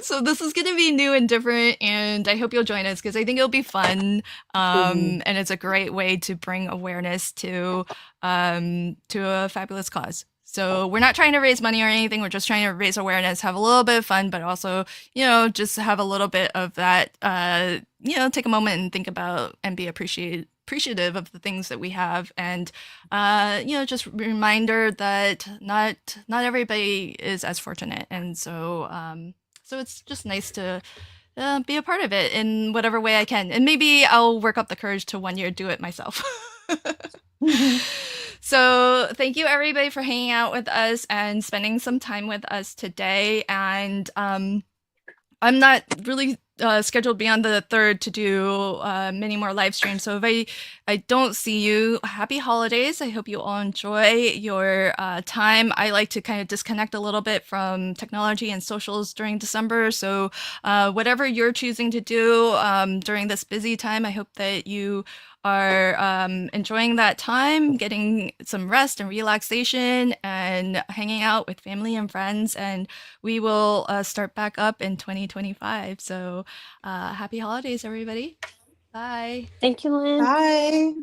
So this is going to be new and different, and I hope you'll join us because I think it'll be fun. And it's a great way to bring awareness to a fabulous cause. So we're not trying to raise money or anything. We're just trying to raise awareness, have a little bit of fun, but also, just have a little bit of that, take a moment and think about and be appreciative of the things that we have. And, just reminder that not everybody is as fortunate. And so, so it's just nice to be a part of it in whatever way I can. And maybe I'll work up the courage to one year do it myself. So thank you everybody for hanging out with us and spending some time with us today. And I'm not really scheduled beyond the 3rd to do many more live streams. So if I don't see you, happy holidays. I hope you all enjoy your time. I like to kind of disconnect a little bit from technology and socials during December. So whatever you're choosing to do during this busy time, I hope that you are enjoying that time, getting some rest and relaxation, and hanging out with family and friends. And we will start back up in 2025. So happy holidays, everybody. Bye. Thank you, Lynn. Bye.